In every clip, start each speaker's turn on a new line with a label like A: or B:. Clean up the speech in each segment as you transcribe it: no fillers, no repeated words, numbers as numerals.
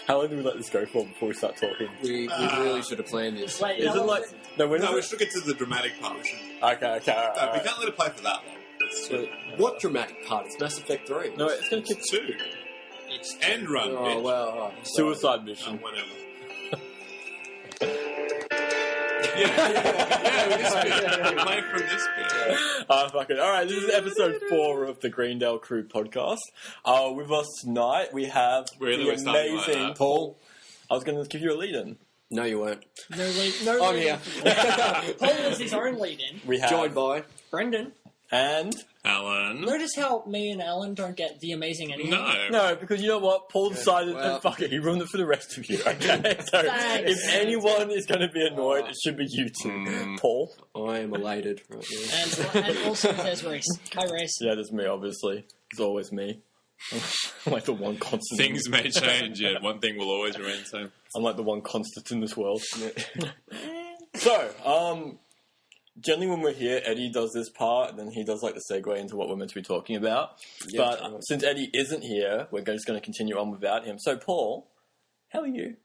A: How long do we let this go for before we start talking?
B: We really should have planned this.
C: Wait,
A: Is it like... No,
D: we should get to the dramatic part.
A: Okay, all right.
D: We can't let it play for that long.
B: So, what dramatic part? It's Mass Effect 3.
A: No, it's going to kick
D: 2.
C: It's
D: End run, bitch.
B: Well,
A: Suicide mission.
D: Whatever.
A: Yeah,
D: we play from this bit.
A: Fuck it. Alright, this is episode 4 of the Greendale Crew podcast. With us tonight, we have the amazing Paul. I was going to give you a lead-in.
B: No, you weren't.
C: No lead.
B: I'm here.
C: Paul was his own lead-in.
A: We have
B: joined by
C: Brendan.
A: And
D: Alan.
C: Notice how me and Alan don't get the amazing anything.
A: No, because you know what? Paul decided that fuck it, he ruined it for the rest of you, okay? So if anyone is going to be annoyed, it should be you two. Paul?
B: I am elated right now.
C: And also there's Reese. Hi, Reese.
A: Yeah, there's me, obviously. It's always me. I'm like the one constant.
D: Things may change, yet one thing will always remain the same.
A: I'm like the one constant in this world. So, generally when we're here, Eddie does this part, and then he does like the segue into what we're meant to be talking about.
B: Yeah,
A: but since Eddie isn't here, we're just going to continue on without him. So, Paul, how are you?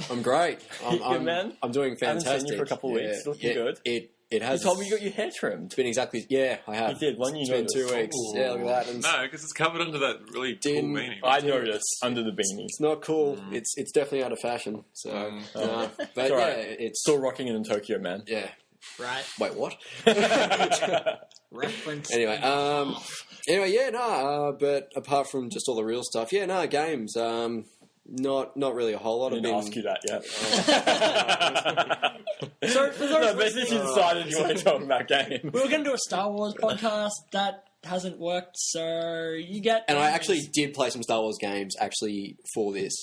B: I'm great.
A: Good, man?
B: I'm doing fantastic.
A: I haven't seen you for a couple of weeks. Looking good.
B: It has.
A: You told me you got your hair trimmed.
B: It's been exactly... Yeah, I have.
A: You did. When you
B: It's been 2 weeks.
A: Ooh.
B: Yeah, look at that. And
D: No, because it's covered under that really cool beanie.
A: I noticed under the beanie.
B: it's not cool. It's definitely out of fashion. So, but yeah,
A: right.
B: it's
A: Still rocking it in Tokyo, man.
B: yeah.
C: Right.
B: Wait, what?
C: Reference.
B: Anyway, but apart from just all the real stuff, games. Not really a whole lot.
A: I didn't ask you that yet.
C: So for those
A: basically you decided you want to talk about games.
C: we were going to do a Star Wars podcast. That hasn't worked, so you get...
B: And I actually did play some Star Wars games for this,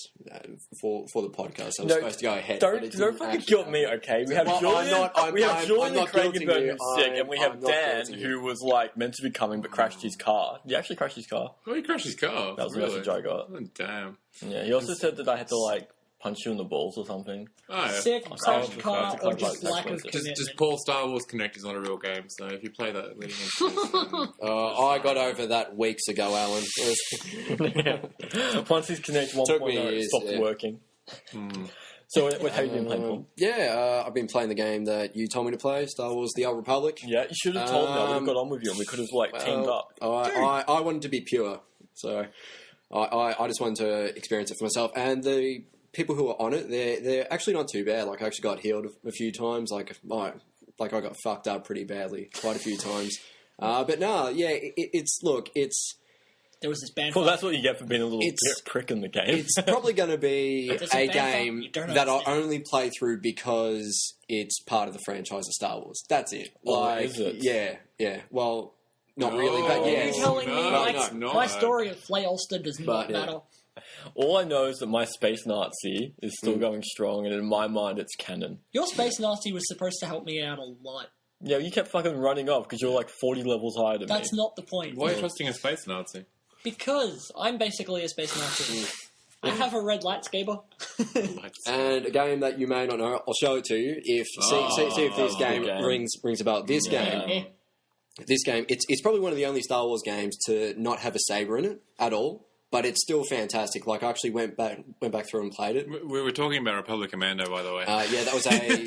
B: for the podcast. I was supposed to go ahead.
A: Don't fucking guilt me, okay? We have Julian, and Craig who's sick, and we have Dan who was like meant to be coming but crashed his car. Did he actually crash his car?
D: Oh, he crashed his car.
A: That was the message I got.
D: Oh, damn.
A: Yeah, he also said that I had to like punch you in the balls or something.
D: Oh, yeah.
C: Sick, crashed car, or just lack of commitment.
D: Just Paul Star Wars Connect is not a real game, so if you play that leading into this,
B: I got over that weeks ago, Alan.
A: Once his Connect 1.0 stopped working. So what have you been playing, Paul?
B: I've been playing the game that you told me to play, Star Wars The Old Republic.
A: Yeah, you should have told me. I would have got on with you and we could have teamed up.
B: I wanted to be pure, so I just wanted to experience it for myself. And the people who are on it, they're actually not too bad. Like, I actually got healed a few times. I got fucked up pretty badly quite a few times. But no, yeah, it's
C: there was this band.
A: Well, that's what you get for being a little prick in the game.
B: It's probably going to be a game that I'll only play through because it's part of the franchise of Star Wars. That's it.
A: Is it?
B: Yeah. Well, not really, but yeah.
C: You're telling me my story of Flay Ulster does not matter?
A: All I know is that my Space Nazi is still going strong, and in my mind, it's canon.
C: Your Space Nazi was supposed to help me out a lot.
A: Yeah, you kept fucking running off because you're like 40 levels higher than me.
C: That's not the point.
D: why are you trusting a space Nazi?
C: Because I'm basically a Space Nazi. I have a red lightsaber.
B: And a game that you may not know, I'll show it to you. See if this game rings a bell. This game, it's probably one of the only Star Wars games to not have a saber in it at all. But it's still fantastic. Like, I actually went back through and played it.
D: We were talking about Republic Commando, by the way.
B: Yeah, that was a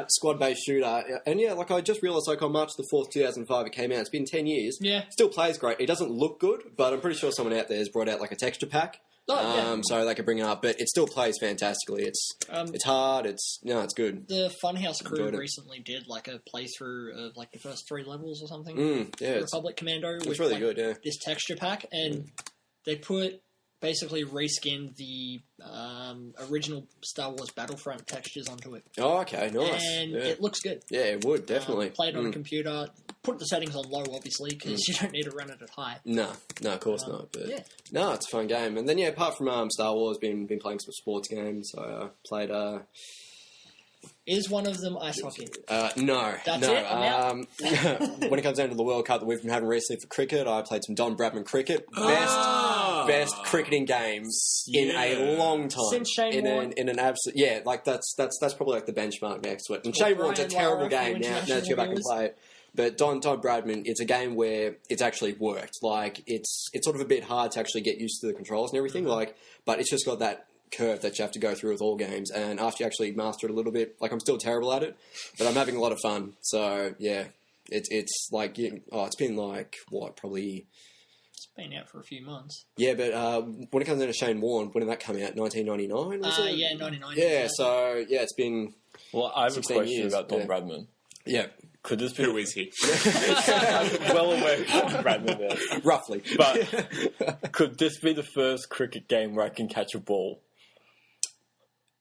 B: squad-based shooter. And yeah, like, I just realised, like, on March the 4th, 2005, it came out. It's been 10 years.
C: Yeah. Still
B: Still plays great. It doesn't look good, but I'm pretty sure someone out there has brought out, like, a texture pack. So they could bring it up. But it still plays fantastically. It's hard. It's good.
C: The Funhouse crew recently did, like, a playthrough of, like, the first 3 levels or something. Republic Commando.
B: It's really good, yeah.
C: This texture pack, and... They basically reskinned the original Star Wars Battlefront textures onto it.
B: Oh, okay, nice.
C: And it looks good.
B: Yeah, it would, definitely.
C: Played on a computer. Put the settings on low, obviously, because you don't need to run it at high.
B: No, of course not. But no, it's a fun game. And then, apart from Star Wars, been playing some sports games. So I played...
C: Is one of them ice hockey?
B: No.
C: That's it? I'm out.
B: When it comes down to the World Cup that we've been having recently for cricket, I played some Don Bradman cricket. Best best cricketing game in a long time.
C: Since Shane Warne.
B: In an absolute like that's probably like the benchmark next to it. And Shane Warne's a terrible game now to go back and play it. But Don Bradman, it's a game where it's actually worked. Like it's sort of a bit hard to actually get used to the controls and everything. But it's just got that curve that you have to go through with all games. And after you actually master it a little bit, like I'm still terrible at it, but I'm having a lot of fun. So yeah, it's like it's been like probably.
C: It's been out for a few months.
B: Yeah, but when it comes down to Shane Warne, when did that come out? 1999, was it?
C: Yeah, 99.
B: Yeah, so it's been.
A: Well, I have a question
B: years.
A: about Don Bradman.
B: Yeah.
A: Could this be...
D: Who is he?
A: Well aware of Don Bradman there.
B: Roughly.
A: But could this be the first cricket game where I can catch a ball?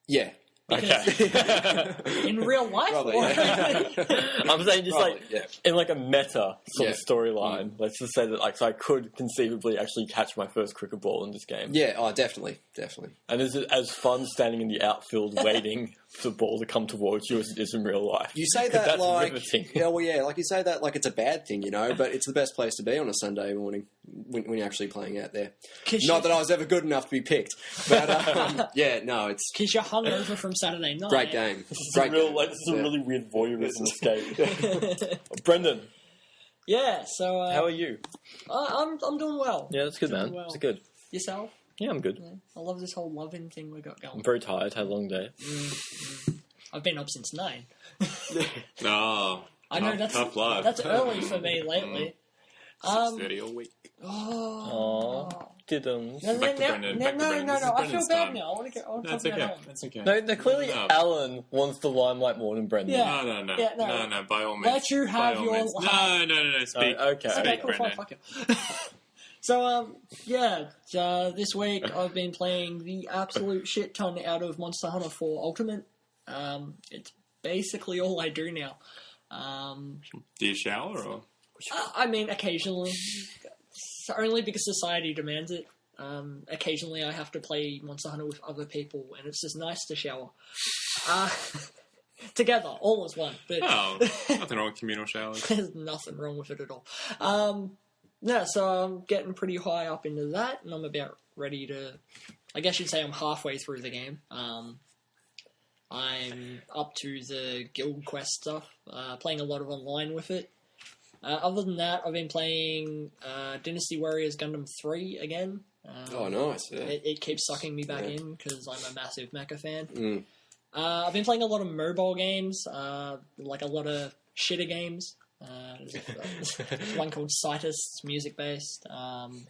B: Yeah.
A: Okay.
C: In real life?
B: Probably,
A: I'm saying just in like a meta sort of storyline. Let's just say that so I could conceivably actually catch my first cricket ball in this game.
B: Yeah, definitely.
A: And is it as fun standing in the outfield waiting for the ball to come towards you as it is in real life?
B: You say that
A: that's
B: like...
A: riveting.
B: like you say that like it's a bad thing, but it's the best place to be on a Sunday morning when you're actually playing out there. Not that I was ever good enough to be picked, but it's...
C: Because you're hungover from Saturday night.
B: Great game.
A: This is a really weird voyeurism escape. Brendan.
C: Yeah, so...
A: how are you?
C: I'm doing well.
A: Yeah, that's good, man.
C: Well.
A: It's good.
C: Yourself?
A: Yeah, I'm good.
C: Yeah. I love this whole loving thing we got going.
A: I'm very tired. Had a long day.
C: I've been up since 9.
D: No.
C: I know
D: tough life.
C: That's early for me lately.
D: 6:30 a week.
C: Oh.
A: Didn't.
C: No,
D: Back to Brendan.
C: I feel bad now. I want to go.
D: That's okay. That's okay.
A: No, clearly Alan wants the limelight more than Brendan.
C: Yeah.
D: No.
C: Yeah, no.
D: No, by all means.
C: Let you have
D: By all
C: your...
D: means. No. Speak.
A: Okay.
D: Speak,
C: Cool, fine,
D: Brendan.
C: fuck you. So, this week I've been playing the absolute shit ton out of Monster Hunter 4 Ultimate. It's basically all I do now.
D: Do you shower or?
C: I mean, occasionally. Only because society demands it. Occasionally I have to play Monster Hunter with other people, and it's just nice to shower. Together, all as one. But
D: Nothing wrong with communal showers.
C: There's nothing wrong with it at all. So I'm getting pretty high up into that, and I'm about ready to... I guess you'd say I'm halfway through the game. I'm up to the guild quest stuff, playing a lot of online with it. Other than that, I've been playing Dynasty Warriors Gundam 3 again.
B: Nice. Yeah.
C: It keeps sucking me back in because I'm a massive mecha fan.
B: Mm.
C: I've been playing a lot of mobile games, like a lot of shitter games. There's one called Citus, it's music-based,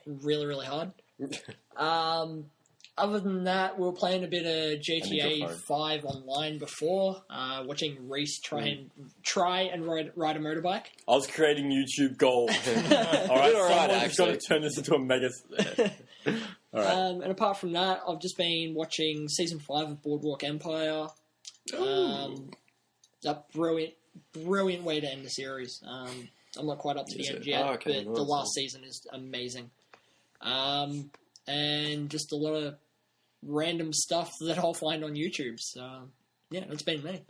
C: really, really hard. Other than that, we were playing a bit of GTA 5 online before, watching Reese try and ride a motorbike.
A: I was creating YouTube gold. Alright, someone's got to turn this into a mega... Alright.
C: And apart from that, I've just been watching Season 5 of Boardwalk Empire. A brilliant way to end the series. I'm not quite up to the end yet, but the last season is amazing. And just a lot of random stuff that I'll find on YouTube. So, yeah, that's been me.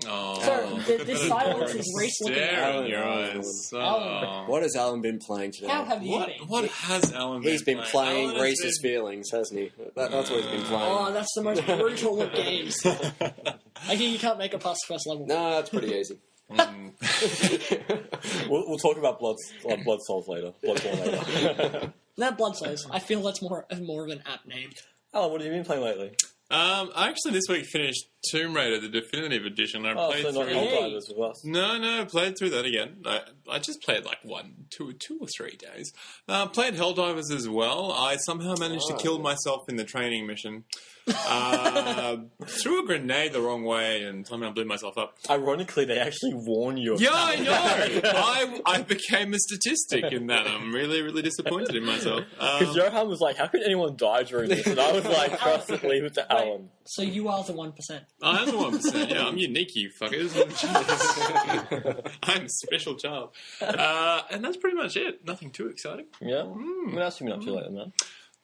D: Oh,
C: so, this silence is Reese looking
D: at in your eyes.
C: Alan.
B: What has Alan been playing today?
C: How have you been?
D: What has Alan been
B: He's been playing
D: Alan
B: Reese's feelings, hasn't he? That's what he's been playing.
C: Oh, that's the most brutal of games. I think you can't make it past the first level.
B: No, that's pretty easy.
A: We'll talk about Blood Souls later. Bloodborne later.
C: Not Blood Souls. I feel that's more of an apt name.
A: Alan, what have you been playing lately?
D: I actually this week finished Tomb Raider, the definitive edition. I played
A: so not
D: through.
A: Helldivers with us.
D: No, played through that again. I just played like 2 or 3 days. Played Helldivers as well. I somehow managed to kill myself in the training mission. Threw a grenade the wrong way and somehow blew myself up.
A: Ironically, they actually warn you.
D: Yeah, I know. I became a statistic in that. I'm really, really disappointed in myself.
A: Because Johan was like, how could anyone die during this? And I was like, trust it, leave it to Alan.
C: So you are the 1%.
D: I am the 1%. Yeah, I'm unique, you fuckers. I'm a special child. And that's pretty much it. Nothing too exciting.
A: Yeah? What else have you been up to lately, man?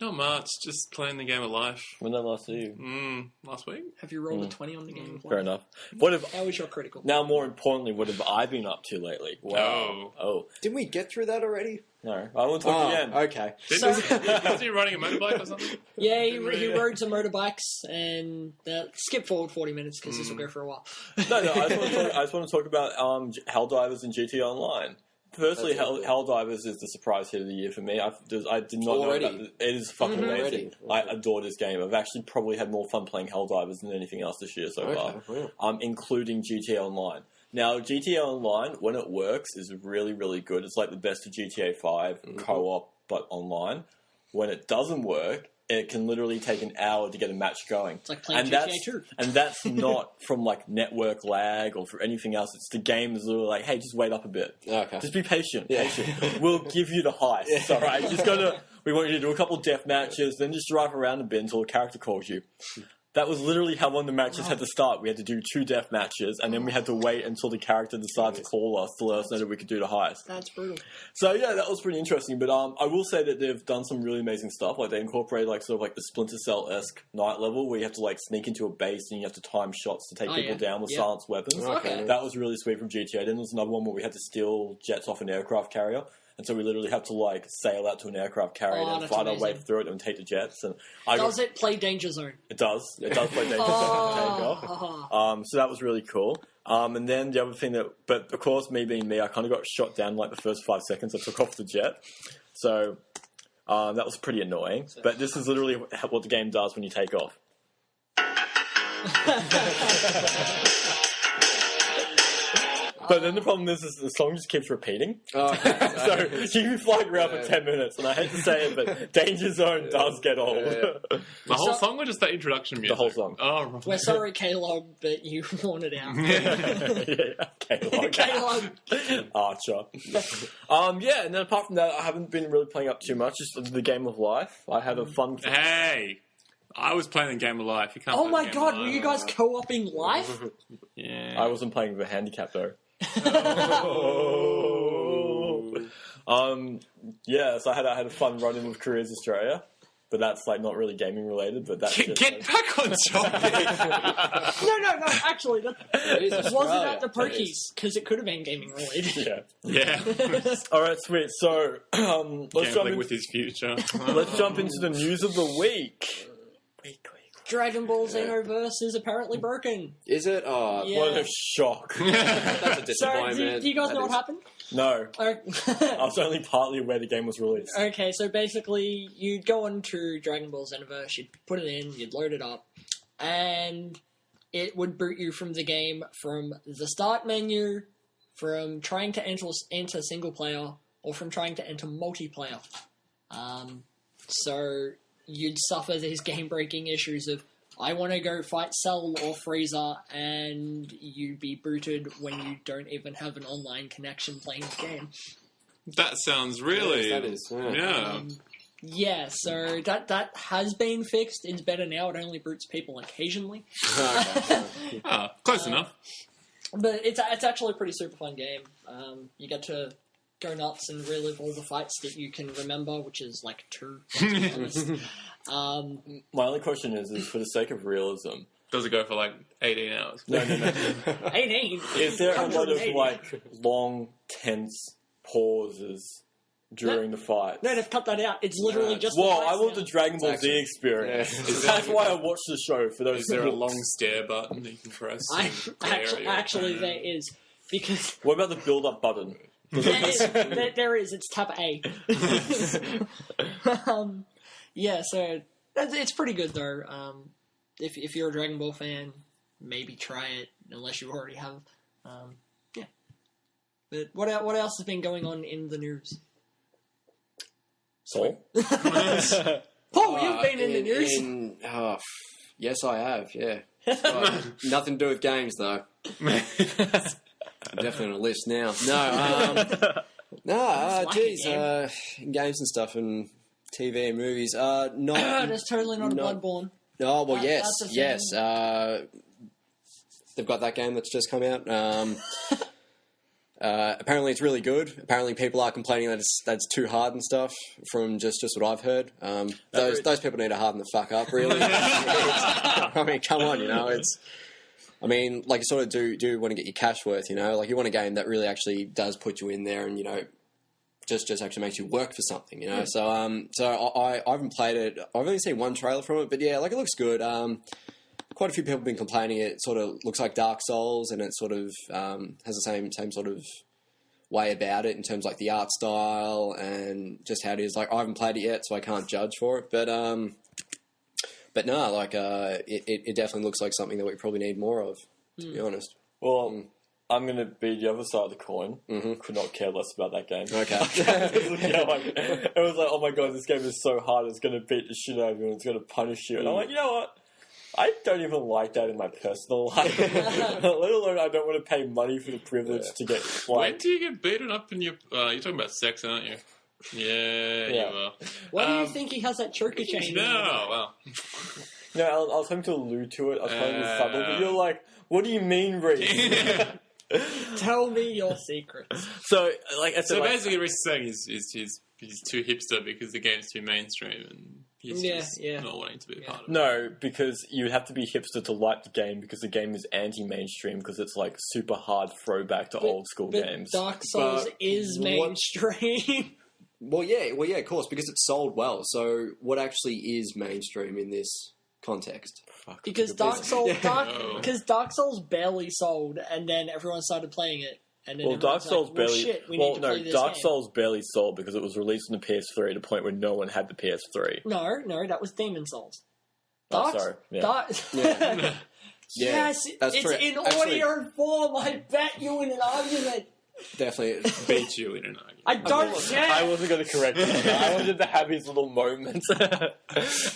D: Not much. Just playing the game of life.
A: When did I last see you?
D: Last week.
C: Have you rolled a 20 on the game?
A: Fair enough.
C: How is your critical?
A: Now, more importantly, what have I been up to lately? Wow. Oh.
B: Didn't we get through that already?
A: No. I won't talk again.
B: Okay.
D: Is he riding a motorbike or something?
C: Yeah, he rode some motorbikes and skip forward 40 minutes because this will go for a while.
A: No, I just want to talk about Helldivers and GT Online. Firstly, Helldivers is the surprise hit of the year for me. I did not know that. It is fucking amazing. I adore this game. I've actually probably had more fun playing Helldivers than anything else this year so far, including GTA Online. Now, GTA Online, when it works, is really, really good. It's like the best of GTA 5 co-op, but online. When it doesn't work, it can literally take an hour to get a match going.
C: It's like playing GTA 2.
A: And that's not from like network lag or for anything else. It's the game is literally like, hey, just wait up a bit.
B: Okay.
A: Just be patient. We'll give you the heist. It's all right. We want you to do a couple of death matches, then just drive around a bit until a character calls you. That was literally how one of the matches had to start. We had to do 2 death matches, and then we had to wait until the character decided to call us to let us know that we could do the heist.
C: That's brutal.
A: So yeah, that was pretty interesting. But I will say that they've done some really amazing stuff. Like they incorporated like sort of like the Splinter Cell-esque night level where you have to like sneak into a base and you have to time shots to take people down with silenced weapons.
C: Okay.
A: That was really sweet from GTA. Then there's another one where we had to steal jets off an aircraft carrier. And so we literally have to like sail out to an aircraft carrier and fight our way through it and take the jets. And
C: does it play Danger Zone?
A: It does. It does play Danger Zone and take off. So that was really cool. And then the other thing but of course, me being me, I kind of got shot down like the first 5 seconds I took off the jet. So that was pretty annoying. But this is literally what the game does when you take off. But then the problem is the song just keeps repeating. So you can fly around for 10 minutes, and I hate to say it, but Danger Zone does get old.
D: The whole song or just the introduction music?
A: The whole song.
D: Oh, right.
C: We're sorry, K-Log, but you worn it out.
A: K-Log. Archer. And then apart from that, I haven't been really playing up too much. Just the game of life. I had a fun...
D: Hey! I was playing the game of life. You can't
C: oh my god, were you guys co-oping life?
D: Yeah.
A: I wasn't playing with a handicap though. So I had a fun run-in with Careers Australia, but that's like not really gaming related. But that's
D: get back on topic.
C: No. Actually, that wasn't at the pokies because it could have been gaming related.
D: Yeah.
A: All right, sweet. So let's jump
D: with his future.
A: Let's jump into the news of the week.
C: Dragon Ball Xenoverse is apparently broken.
B: Is it? Oh,
C: yeah.
A: What a shock.
B: That's a disappointment.
C: So, do you guys know what happened?
A: No. I was only partly aware the game was released.
C: Okay, so basically, you'd go on to Dragon Ball Xenoverse, you'd put it in, you'd load it up, and it would boot you from the game from the start menu, from trying to enter single player, or from trying to enter multiplayer. So you'd suffer these game-breaking issues of, I want to go fight Cell or Frieza, and you'd be booted when you don't even have an online connection playing the game.
D: That sounds really...
B: Yes, that is,
C: yeah, so that has been fixed. It's better now. It only boots people occasionally.
D: Close enough.
C: But it's actually a pretty super fun game. You get to go nuts and relive all the fights that you can remember, which is like 2.
A: My only question is for the sake of realism,
D: does it go for like 18 hours?
A: No.
C: 18?
A: Is there a lot of like long, tense pauses during the fight?
C: No, they've cut that out. It's literally just.
A: Well, I want the Dragon Ball Z experience. Yeah. That's why I watched the show. For those,
D: is there a long stare button that you can press?
C: Actually, there is, because.
A: What about the build-up button?
C: There is. It's tab A. Yeah, so it's pretty good though. If you're a Dragon Ball fan, maybe try it unless you already have. Yeah. But what else has been going on in the news?
A: Paul?
C: Paul, you've been in the news.
B: Yes, I have. Yeah. Nothing to do with games though. I'm definitely on a list now. Geez, games and stuff and TV and movies.
C: That's totally not Bloodborne.
B: Oh, well, yes. They've got that game that's just come out. Apparently, it's really good. Apparently, people are complaining that it's too hard and stuff. From just what I've heard, those people need to harden the fuck up. Really, I mean, come on, it's. I mean, like you sort of do want to get your cash worth, like you want a game that really actually does put you in there and just actually makes you work for something, So I haven't played it. I've only seen one trailer from it, but yeah, like it looks good. Quite a few people have been complaining it sort of looks like Dark Souls, and it sort of has the same sort of way about it in terms of like the art style and just how it is. Like I haven't played it yet, so I can't judge for it. But no, like it definitely looks like something that we probably need more of, to be honest.
A: Well, I'm going to be the other side of the coin. Mm-hmm. Could not care less about that game.
B: Okay.
A: It was like, oh my god, this game is so hard. It's going to beat the shit out of you and it's going to punish you. And I'm like, you know what? I don't even like that in my personal life. Let alone I don't want to pay money for the privilege to get
D: When do you get beaten up in your... you're talking about sex, aren't you? Yeah, you are.
C: Why do you think he has that choker chain?
D: No, well...
A: No, I was trying to allude to it. I was trying to be subtle, but you're like, what do you mean, Reed?
C: Tell me your secrets.
A: So
D: basically, Reece is saying he's too hipster because the game's too mainstream and he's just not wanting to be a part of it.
A: No, because you have to be hipster to like the game because the game is anti-mainstream because it's like super hard throwback to old school games.
C: Dark Souls is mainstream.
B: Well, yeah, of course, because it's sold well. So what actually is mainstream in this context?
C: Because Dark Souls barely sold, and then everyone started playing it. And then
A: Dark Souls barely. Dark
C: game.
A: Souls barely sold because it was released on the PS3 at a point where no one had the PS3.
C: No, that was Demon Souls.
A: Sorry. Yeah.
C: Yes,
B: that's
C: it's
B: true.
C: in audio form. I bet you in an argument.
B: Definitely
D: beat you in an argument.
C: I don't care.
A: I wasn't going to correct you. I wanted to have his little moments.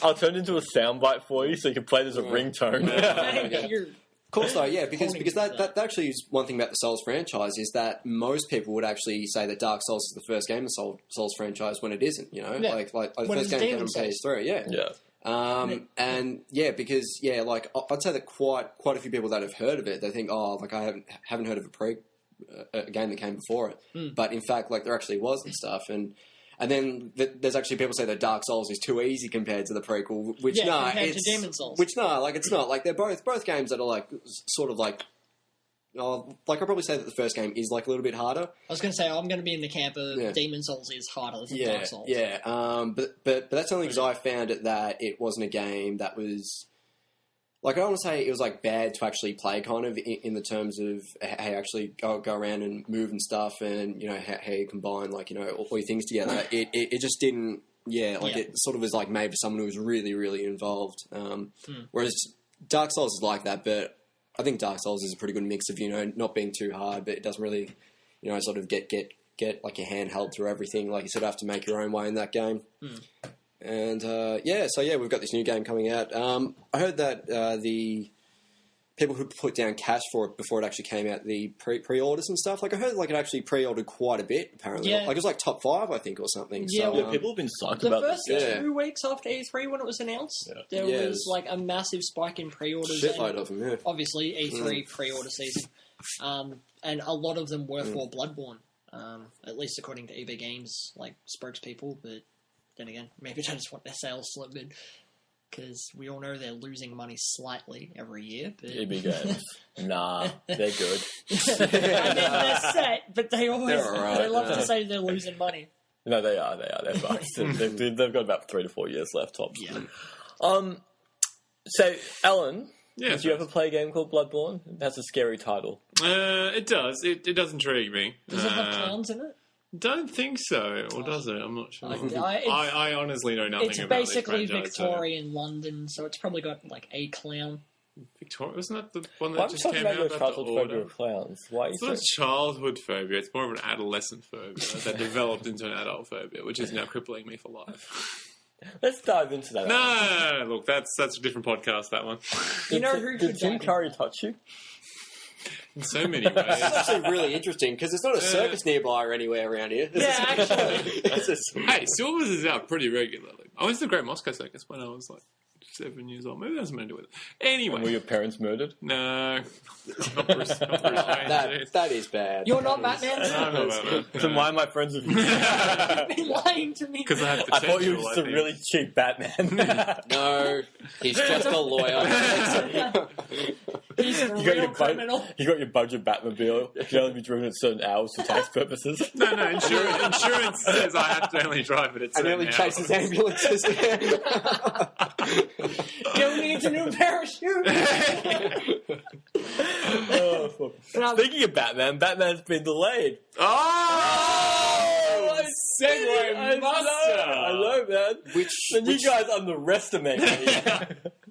A: I'll turn into a soundbite for you so you can play it as a ringtone.
C: Thank you.
B: Of course, though, yeah, because that actually is one thing about the Souls franchise is that most people would actually say that Dark Souls is the first game of the Souls franchise when it isn't, like the first game came on PS3, and because like I'd say that quite a few people that have heard of it, they think, I haven't heard of a game that came before it, but in fact, like there actually was and stuff, and then there's actually people say that Dark Souls is too easy compared to the prequel, which
C: compared to Demon Souls.
B: Which it's not. Like they're both games that are like sort of like, like I'd probably say that the first game is like a little bit harder.
C: I was going to say I'm going to be in the camp of Demon Souls is harder than Dark Souls.
B: Yeah, but that's only because I found it that it wasn't a game that was. Like, I don't want to say it was, like, bad to actually play, kind of, in the terms of how you actually go around and move and stuff and, how you combine, like, all your things together. It just didn't, it sort of was, like, made for someone who was really, really involved. Whereas Dark Souls is like that, but I think Dark Souls is a pretty good mix of, not being too hard, but it doesn't really, sort of get like, your hand held through everything. Like, you sort of have to make your own way in that game. And, we've got this new game coming out. I heard that the people who put down cash for it before it actually came out, the pre-orders and stuff, like I heard like it actually pre-ordered quite a bit, apparently. Yeah. Like it was like top 5, I think, or something.
C: Yeah,
A: so, people have been psyched about this.
C: The first 2 weeks after E3 when it was announced, there was like a massive spike in pre-orders.
B: Shitload of them, yeah.
C: Obviously, E3 pre-order season. And a lot of them were for Bloodborne, at least according to eBay Games, like spokespeople, but... Then again, maybe they just want their sales slipping because we all know they're losing money slightly every year. But...
A: EB Games, nah, they're good.
C: I mean, they're set, but they always they love to say they're losing money.
A: No, they are. They're fucked. They've got about 3 to 4 years left, tops.
C: Yeah.
A: So, Alan, did you ever play a game called Bloodborne? That's a scary title.
D: It does. It does intrigue me.
C: Does it have clowns in it?
D: Don't think so, or does it? I'm not sure. I honestly know nothing about this.
C: It's basically Victorian London, so it's probably got like a clown.
D: Victoria, wasn't that the one that just came out?
A: Childhood phobia of clowns. Why?
D: It's not a childhood phobia. It's more of an adolescent phobia that developed into an adult phobia, which is now crippling me for life.
A: Let's dive into that.
D: No, look, that's a different podcast. That one.
A: Did Tim Curry touch you?
D: In so many ways.
B: It's actually really interesting because there's not a circus nearby or anywhere around here.
C: Yeah, actually.
D: Hey, Silvers is out pretty regularly. I went to the Great Moscow Circus when I was like 7 years old. Maybe that's something to do with it. Anyway.
A: And were your parents murdered?
D: No. Not Bruce Wayne.
B: That is bad.
C: You're not Batman?
D: No, I'm not Batman.
A: So why am I friends with you?
C: You've been lying to me.
D: Because I have
A: I thought you were
D: potential,
A: just a really cheap Batman.
B: No, he's just a lawyer.
C: He's a real criminal.
A: You got your budget Batmobile. You can only be driven at certain hours for tax purposes.
D: No, insurance says I have to only drive it at certain
B: And only
D: hours.
B: chases ambulances.
C: Gil needs a new parachute.
A: Oh, fuck. Speaking of Batman's been delayed.
D: Oh! Segway master!
A: I know, man. And you guys underestimate me.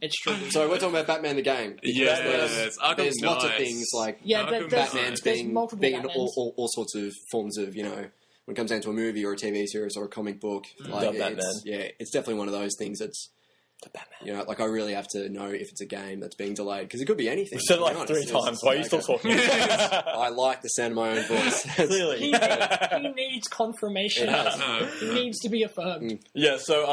C: It's true.
B: So we're talking about Batman the game.
D: Yes,
B: There's lots of things like Batman's being in all sorts of forms of, when it comes down to a movie or a TV series or a comic book. Like, it's definitely one of those things that's, I really have to know if it's a game that's being delayed, because it could be anything.
A: We've said it like 3 times. Why are you still talking?
B: I like the sound of my own voice.
A: Clearly.
C: He needs confirmation. He needs to be affirmed.
A: Yeah, so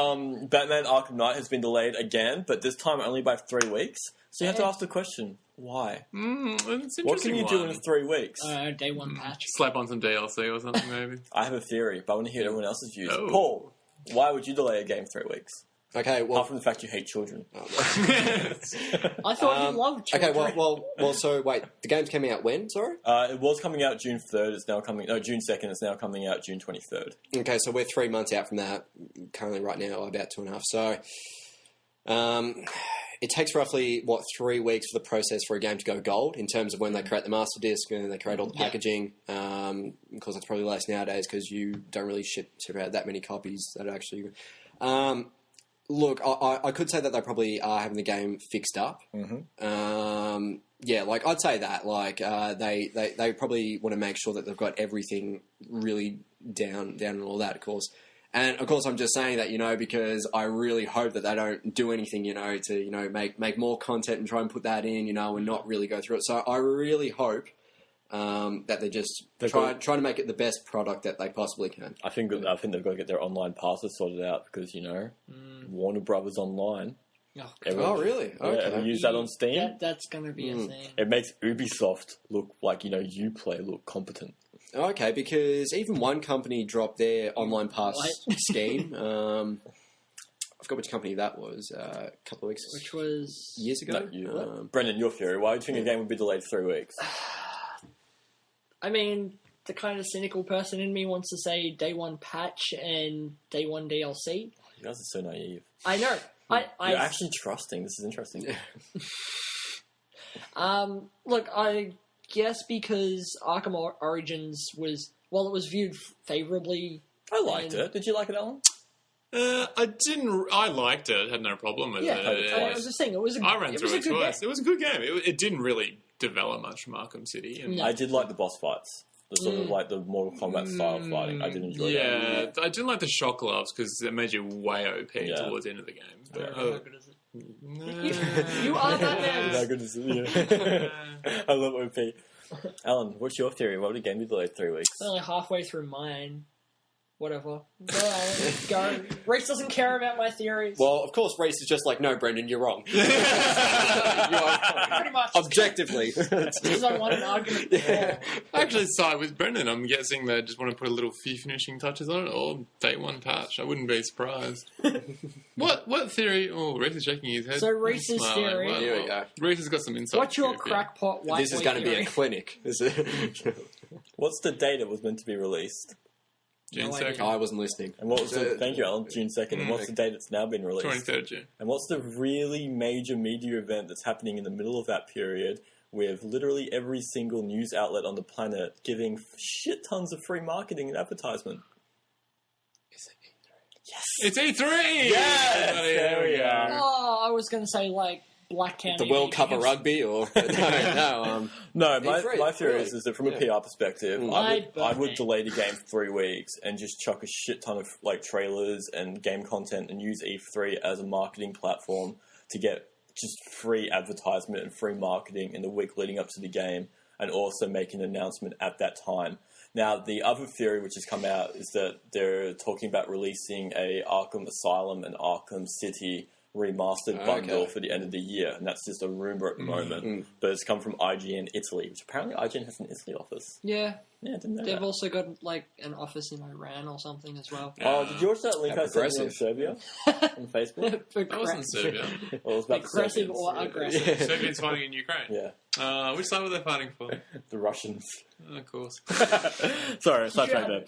A: Batman Arkham Knight has been delayed again, but this time only by 3 weeks. So you have to ask the question, why? What can you do in 3 weeks?
C: Day 1 patch.
D: Slap on some DLC or something, maybe.
A: I have a theory, but I want to hear everyone else's views.
D: Oh.
A: Paul, why would you delay a game 3 weeks?
B: Okay, well,
A: apart from the fact you hate children.
C: I thought you loved children.
B: Okay, well. So wait, the game's coming out when? Sorry.
A: It was coming out June 3rd. It's now coming. No, June 2nd. It's now coming out June 23rd.
B: Okay, so we're 3 months out from that. Currently, right now, about 2.5. So, it takes roughly 3 weeks for the process for a game to go gold in terms of when they create the master disc and they create all the packaging. Of course, that's probably less nowadays because you don't really ship out that many copies that actually. Look, I could say that they probably are having the game fixed up. Mm-hmm. I'd say that. They probably want to make sure that they've got everything really down and all that, of course. And of course, I'm just saying that, because I really hope that they don't do anything, to make more content and try and put that in, and not really go through it. So I really hope that they're trying to make it the best product that they possibly can.
A: I think they've got to get their online passes sorted out because Warner Brothers Online.
B: Oh, really? Okay.
A: Ever use that on Steam?
C: That's going to be a thing.
A: It makes Ubisoft look like Uplay look competent.
B: Okay, because even one company dropped their online pass scheme. I forgot which company that was. A couple of weeks.
C: Which was
B: years ago.
A: Brendan, your theory. Why do you think a game would be delayed 3 weeks?
C: I mean, the kind of cynical person in me wants to say day 1 patch and day 1 DLC.
A: You guys are so naive.
C: I know.
A: You're actually trusting. This is interesting.
C: Look, I guess because Arkham Origins was viewed favourably.
A: I liked it. Did you like it, Alan?
D: I didn't. I liked it. Had no problem with it.
C: I was just saying, I
D: ran through it twice. It was a good game. It didn't really develop much from Arkham City. And
A: I did like the boss fights. The sort of like the Mortal Kombat style fighting. I did enjoy that.
D: Yeah, I didn't like the shock gloves because it made you way OP towards the end of the game. But,
C: how good is it? You are Batman.
A: How good is it? Yeah. I love OP. Alan, what's your theory? Why would a game be delayed 3 weeks?
C: Only halfway through mine. Whatever. Go, Alan. Go. Reese doesn't care about my theories.
B: Well, of course, Reese is just like, no, Brendan, you're wrong. You are
C: pretty much.
B: Objectively.
C: Because I want an argument. Yeah.
D: I actually side with Brendan. I'm guessing they just want to put a little few finishing touches on it, or day 1 patch. I wouldn't be surprised. What theory? Oh, Reese is shaking his head.
C: So Reese's theory.
B: Here we go.
D: Reese has got some insight.
C: What's your crackpot white
B: This is going to be a clinic. Is it?
A: What's the date it was meant to be released?
D: June 2nd.
B: I wasn't listening.
A: And what was thank you, Alan. June 2nd. And what's the date it's now been released?
D: 23rd June.
A: And what's the really major media event that's happening in the middle of that period with literally every single news outlet on the planet giving shit tons of free marketing and advertisement?
B: Is it E3?
A: Yes!
D: It's E3!
A: Yes! There we are.
C: Oh, I was going to say, Black County.
B: The World Cup of Rugby, or no?
A: No,
B: E3,
A: my theory
B: really?
A: is that from a PR perspective, I would delay the game 3 weeks and just chuck a shit ton of trailers and game content and use E3 as a marketing platform to get just free advertisement and free marketing in the week leading up to the game, and also make an announcement at that time. Now, the other theory which has come out is that they're talking about releasing a Arkham Asylum and Arkham City remastered bundle for the end of the year, and that's just a rumor at the moment. But it's come from IGN Italy, which apparently IGN has an Italy office.
C: Yeah.
A: Yeah, I didn't know
C: They've
A: that.
C: also got like an office in Iran or something as well.
A: Oh, did you watch that link I sent you on Serbia on Facebook?
D: It wasn't Serbia.
A: Well, it was about
C: Aggressive or aggressive?
D: Serbians fighting in Ukraine.
A: Yeah.
D: Which side were they fighting for?
A: The Russians.
D: Of course.
A: Sorry, sidetrack there.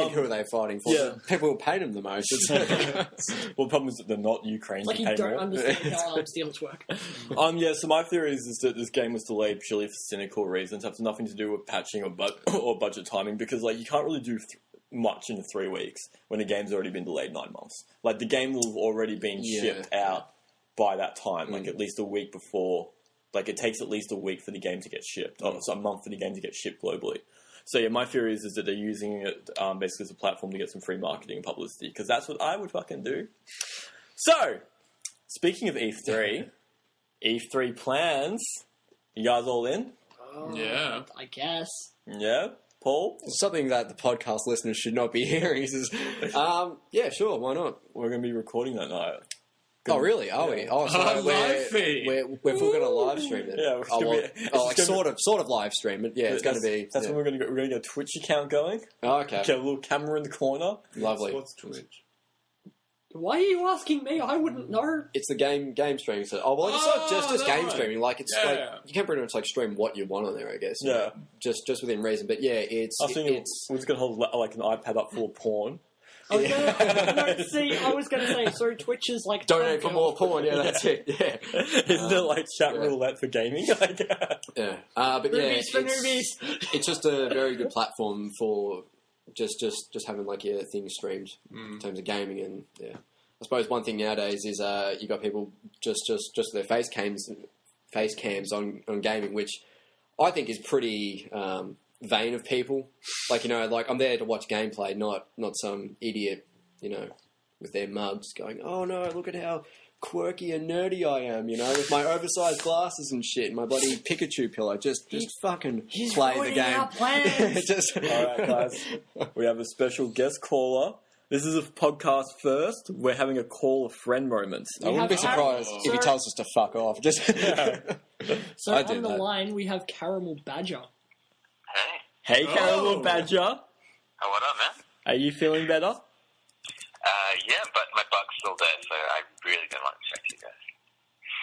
B: Who are they fighting for?
A: Yeah.
B: People who pay them the most.
A: Well, the problem is that they're not Ukrainians.
C: Like you
A: pay
C: don't
A: more.
C: understand how arms deals work.
A: So my theory is that this game was delayed purely for cynical reasons. It has nothing to do with patching or budget timing, because like you can't really do much in 3 weeks when the game's already been delayed 9 months. Like the game will have already been shipped out by that time, like at least a week before. Like it takes at least a week for the game to get shipped, or so a month for the game to get shipped globally. So yeah, my theory is that they're using it basically as a platform to get some free marketing and publicity, because that's what I would fucking do. So, speaking of E3, E3 plans, you guys all in?
D: Yeah.
C: I guess.
A: Yeah, Paul?
B: Something that the podcast listeners should not be hearing is, yeah, sure, why not?
A: We're going to be recording that night.
B: Oh, really? Are we? Oh, so
D: live feed.
B: we're full going to live stream it.
A: Yeah, it's gonna be,
B: sort of live stream it. Yeah, it's going to be.
A: That's when we're going to get a Twitch account going.
B: Oh, okay.
A: Get a little camera in the corner.
B: Lovely.
D: What's Twitch?
C: Why are you asking me? I wouldn't know.
B: It's the game streaming. So, it's not just game streaming. Like it's like you can pretty much like stream what you want on there, I guess.
A: Yeah.
B: Just within reason. But yeah,
A: I was thinking we're just going to hold like an iPad up full of porn.
C: I was going to say, so Twitch is like...
B: Donate for more porn, yeah, that's it, yeah.
A: Isn't it like chat roulette for gaming?
B: Yeah. But
C: movies
B: yeah,
C: for newbies.
B: It's just a very good platform for just having like your things streamed in terms of gaming, and yeah. I suppose one thing nowadays is you got people just their face cams on gaming, which I think is pretty vain of people. Like, like I'm there to watch gameplay, not some idiot, with their mugs going, oh no, look at how quirky and nerdy I am, with my oversized glasses and shit, and my bloody Pikachu pillow. Just fucking play the game.
C: Our plans.
A: Alright, guys. We have a special guest caller. This is a podcast first. We're having a call a friend moment.
B: I wouldn't be surprised if he tells us to fuck off.
C: So on the line, we have Caramel Badger.
A: Hey, Caramel Badger.
E: Oh, what up, man?
A: Are you feeling better?
E: Yeah, but my bug's still there, so I really don't want to check you guys.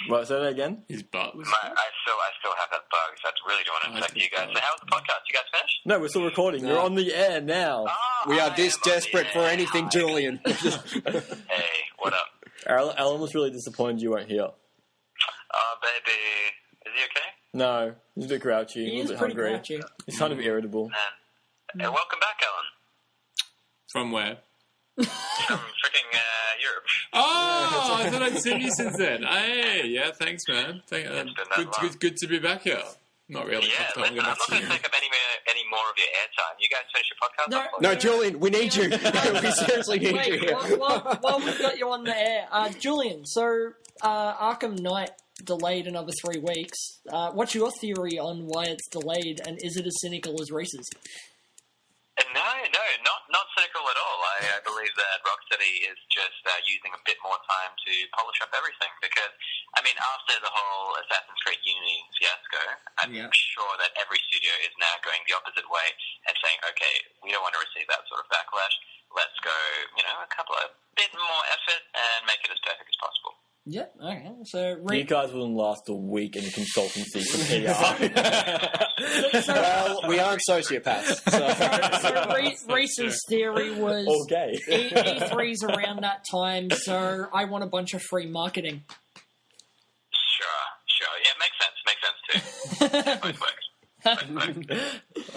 A: What, say that again?
D: His butt was...
E: I still have that bug, so I really don't want to check you guys. So how's the podcast? You guys finished?
A: No, we're still recording. You're on the air now.
E: Oh,
B: We are this desperate for anything, Julian.
E: Hey, what up?
A: Alan was really disappointed you weren't here.
E: Oh, baby. Is he okay?
A: No, he's a bit grouchy.
C: He
A: a
C: is
A: bit
C: pretty
A: hungry.
C: grouchy.
A: He's kind of irritable.
E: Man. Welcome back, Alan.
D: From where?
E: From freaking Europe.
D: Oh, I thought I'd seen you since then. Hey, yeah, thanks, man. Good to be back here. Not really.
E: Yeah, listen, I'm not going to take up any more of your airtime. You guys finish your podcast?
B: No, Julian, we need you. We seriously need you here.
C: While we've got you on the air, Julian, so Arkham Knight delayed another 3 weeks. What's your theory on why it's delayed, and is it as cynical as Reese's?
E: No, not cynical at all. I believe that Rocksteady is just using a bit more time to polish up everything, because, I mean, after the whole Assassin's Creed Unity fiasco, I'm sure that every studio is now going the opposite way and saying, okay, we don't want to receive that sort of backlash. Let's go, a bit more effort and make it as perfect as possible.
C: Yeah, okay. So
A: you guys wouldn't last a week in consultancy for PR.
B: Well, we aren't sociopaths.
C: So Reese's theory was
A: all gay.
C: E3's around that time, so I want a bunch of free marketing.
E: Sure. Yeah, makes sense too. Both works.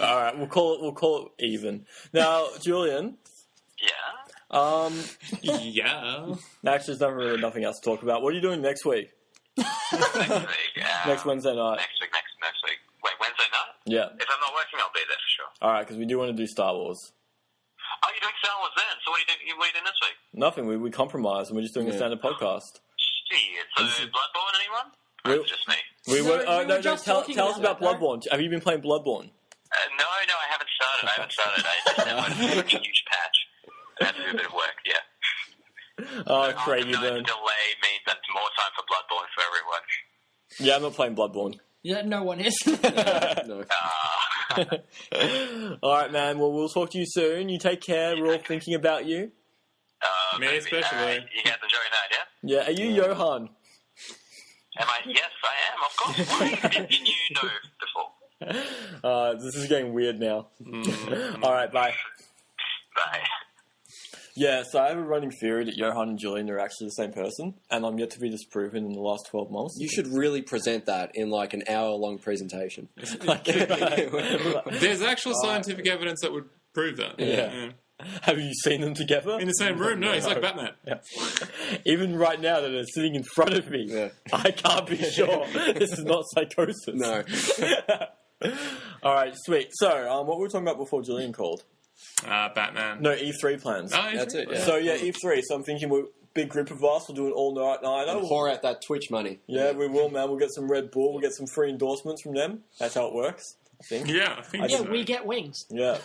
A: All right, we'll call it even. Now, Julian.
E: Yeah.
D: Yeah.
A: Actually, there's nothing else to talk about. What are you doing next week?
E: Next week.
A: Next Wednesday night.
E: Next week. Wait, Wednesday night?
A: Yeah.
E: If I'm not working, I'll be there for sure.
A: All right, because we do want to do Star Wars.
E: Oh, you're doing Star Wars then? So what are you doing this week?
A: Nothing. We compromised, and we're just doing a standard podcast.
E: Shit. So Bloodborne, anyone? Or just me?
A: Tell us about Bloodborne. Have you been playing Bloodborne?
E: No, I haven't started. I just have a huge patch. I have to do a bit of work, yeah.
A: Oh, Craig, you
E: delay means that more
A: Yeah, I'm not playing Bloodborne.
C: Yeah, no one is.
B: No.
A: All right, man. Well, we'll talk to you soon. You take care. We're all thinking about you.
D: Me especially.
E: You guys enjoying that, yeah?
A: Yeah, are you Johan?
E: Am I? Yes, I am, of course. Why didn't you know before?
A: This is getting weird now. All right, bye.
E: Bye.
A: Yeah, so I have a running theory that Johan and Julian are actually the same person, and I'm yet to be disproven in the last 12 months.
B: You should really present that in like an hour-long presentation.
D: There's actual scientific evidence that would prove that.
A: Yeah. Have you seen them together?
D: In the same room? No, he's like Batman.
A: Yeah. Even right now that they're sitting in front of me, I can't be sure. This is not psychosis.
B: No.
A: All right, sweet. So, what were we talking about before Julian called?
D: Batman.
A: No, E3 plans.
D: Oh,
B: That's it, yeah.
A: So, yeah, E3. So I'm thinking we're a big group of us. We'll do an all-night night.
B: And pour out that Twitch money.
A: Yeah, we will, man. We'll get some Red Bull. We'll get some free endorsements from them. That's how it works, I think.
D: Yeah, I think
C: Yeah,
D: so.
C: we get wings.
A: Yeah.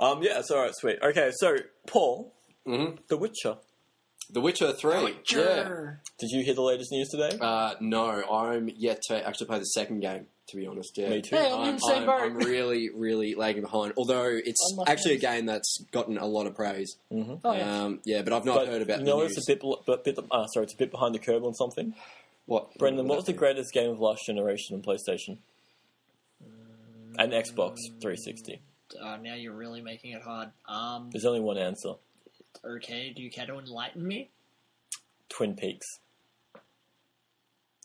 A: Yeah, it's all right, sweet. Okay, so, Paul, The Witcher.
B: The Witcher 3.
C: Sure.
A: Did you hear the latest news today?
B: No, I'm yet to actually play the second game, to be honest. Yeah.
A: Me too.
C: Hey, I'm in the same boat.
B: I'm really, really lagging behind. Although it's
C: On my
B: actually
C: face.
B: a game that's gotten a lot of praise.
A: Mm-hmm.
C: Oh, yeah.
B: Yeah, but I've not heard about
A: you
B: the
A: know,
B: news.
A: it's it's a bit behind the curve on something.
B: What?
A: Brendan, what was the greatest game of last generation on PlayStation? And Xbox 360.
C: Now you're really making it hard.
A: There's only one answer.
C: Okay, do you care to enlighten me?
A: Twin Peaks.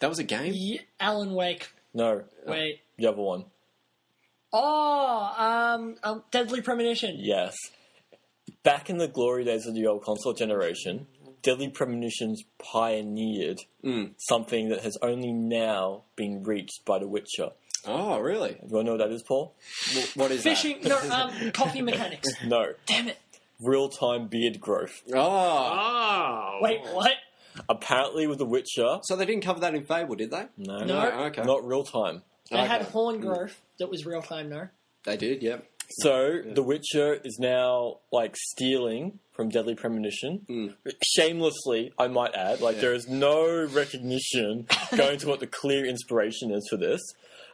B: That was a game?
C: Yeah, Alan Wake.
A: No,
C: Wait.
A: the other one.
C: Oh, Deadly Premonition.
A: Yes. Back in the glory days of the old console generation, Deadly Premonitions pioneered something that has only now been reached by The Witcher.
B: Oh, really?
A: You want to know what that is, Paul?
B: What is
C: Fishing.
B: that?
C: No, coffee mechanics.
A: No.
C: Damn it.
A: Real-time beard growth.
B: Oh.
D: Oh.
C: Wait, what?
A: Apparently with The Witcher...
B: So they didn't cover that in Fable, did they?
A: No.
C: No.
B: Okay.
A: Not real-time.
C: They had horn growth that was real time, no?
B: They did, yep.
A: So, The Witcher is now, stealing from Deadly Premonition. Shamelessly, I might add. There is no recognition going to what the clear inspiration is for this.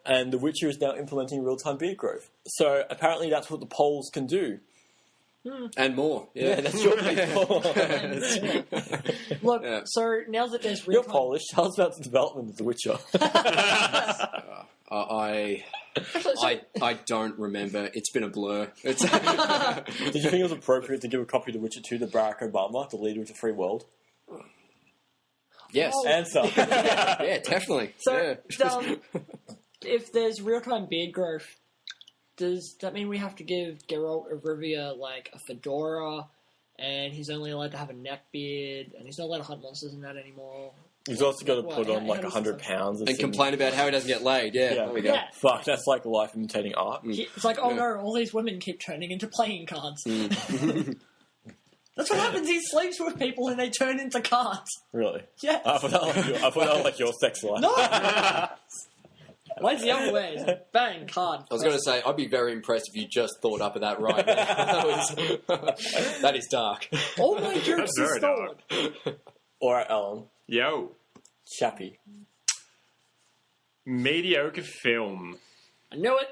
A: And The Witcher is now implementing real-time beard growth. So, apparently that's what the Poles can do.
B: And more.
A: Yeah, that's your people.
C: Look,
B: Yeah.
C: so now that there's real
A: You're Polish. Tell us about the development of The Witcher.
B: I don't remember. It's been a blur. It's
A: Did you think it was appropriate to give a copy of The Witcher 2 to Barack Obama, the leader of the free world?
B: Yes.
C: Oh.
A: Answer.
B: Yeah, definitely.
C: So,
B: yeah.
C: if there's real-time beard growth, does that mean we have to give Geralt of Rivia, a fedora, and he's only allowed to have a neck beard, and he's not allowed to hunt monsters in that anymore?
A: He's also got to
C: What?
A: put on,
C: How does
A: 100
C: this-
A: pounds. Of
B: And
A: some-
B: complain about how he doesn't get laid. Yeah,
A: Yeah.
B: there we go.
C: Yeah.
A: Fuck, that's like life imitating art.
C: It's like, oh
B: Yeah.
C: no, all these women keep turning into playing cards. That's what happens. He sleeps with people and they turn into cards.
A: Really?
C: Yeah.
A: I thought that was like your sex life.
C: No! Mine's the other way. It's like, bang, card.
B: I was going to say, I'd be very impressed if you just thought up of that right now. That is dark.
C: All my jokes are
D: very
C: stolen.
A: Alright, Alan.
D: Yo.
A: Chappie.
D: Mediocre film.
C: I knew it.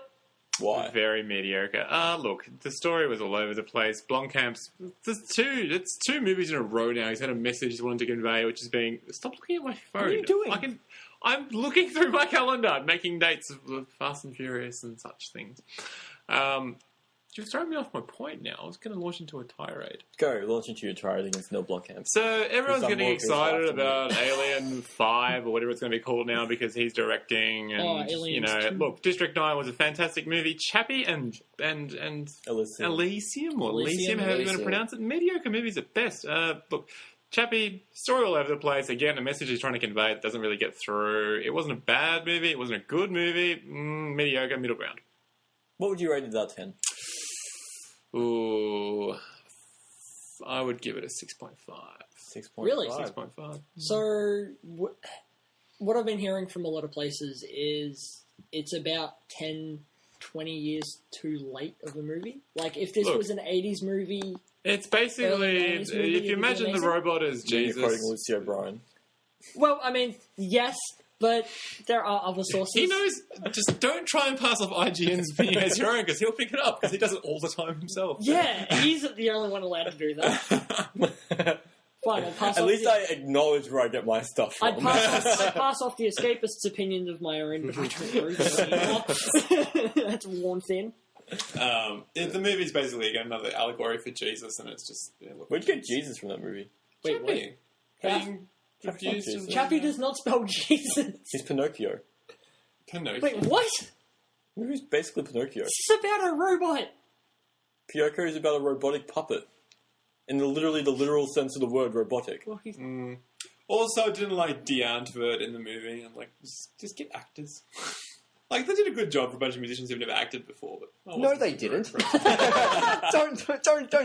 A: Why?
D: Very mediocre. Look, the story was all over the place. Blomkamp's... It's two movies in a row now. He's had a message he wanted to convey, which is being... Stop looking at my phone.
C: What are you doing?
D: I'm looking through my calendar, making dates of Fast and Furious and such things. You've thrown me off my point now. I was going to launch into a tirade.
A: Go, launch into your tirade against Neil Blomkamp.
D: So everyone's
A: I'm
D: getting
A: more pissed
D: excited
A: off than
D: about Alien 5 or whatever it's going to be called now because he's directing. And,
C: Aliens 2.
D: look, District 9 was a fantastic movie. Chappie and Elysium, or Elysium, however you want to pronounce it. Mediocre movies at best. Look, Chappie, story all over the place. Again, a message he's trying to convey that doesn't really get through. It wasn't a bad movie. It wasn't a good movie. Mediocre, middle ground.
A: What would you rate it out of 10?
D: Ooh, I would give it a 6.5.
A: 6.5.
C: Really?
D: 6.5.
C: So, what I've been hearing from a lot of places is it's about 10, 20 years too late of a movie. If this was an 80s movie...
D: It's basically,
C: Early 90s movie,
D: if you imagine the
C: amazing.
D: robot as
A: You're quoting
D: Jesus...
A: Lucy O'Brien.
C: Well, I mean, yes, But there are other sources.
D: He knows. Just don't try and pass off IGN's opinion as your own, because he'll pick it up, because he does it all the time himself.
C: Yeah, he's the only one allowed to do that. Fine, I'll pass
A: At
C: off
A: least I acknowledge where I get my stuff from.
C: I'd pass off the escapist's opinions of my own, but I don't agree. That's worn thin.
D: The movie's basically another allegory for Jesus, and it's just... Yeah,
A: Where'd you get Jesus from that movie?
C: Wait,
D: Chappie. Being confused.
A: Jesus.
C: Chappie does not spell Jesus.
A: He's Pinocchio.
D: Pinocchio.
C: Wait, what?
A: The movie's basically Pinocchio.
C: This is about a robot.
A: Pinocchio is about a robotic puppet. In the literal sense of the word robotic.
C: Well, he's...
D: Also, I didn't like D'Antvert in the movie. I'm like, just get actors. Like, they did a good job for a bunch of musicians who've never acted before. But
B: No, they didn't. don't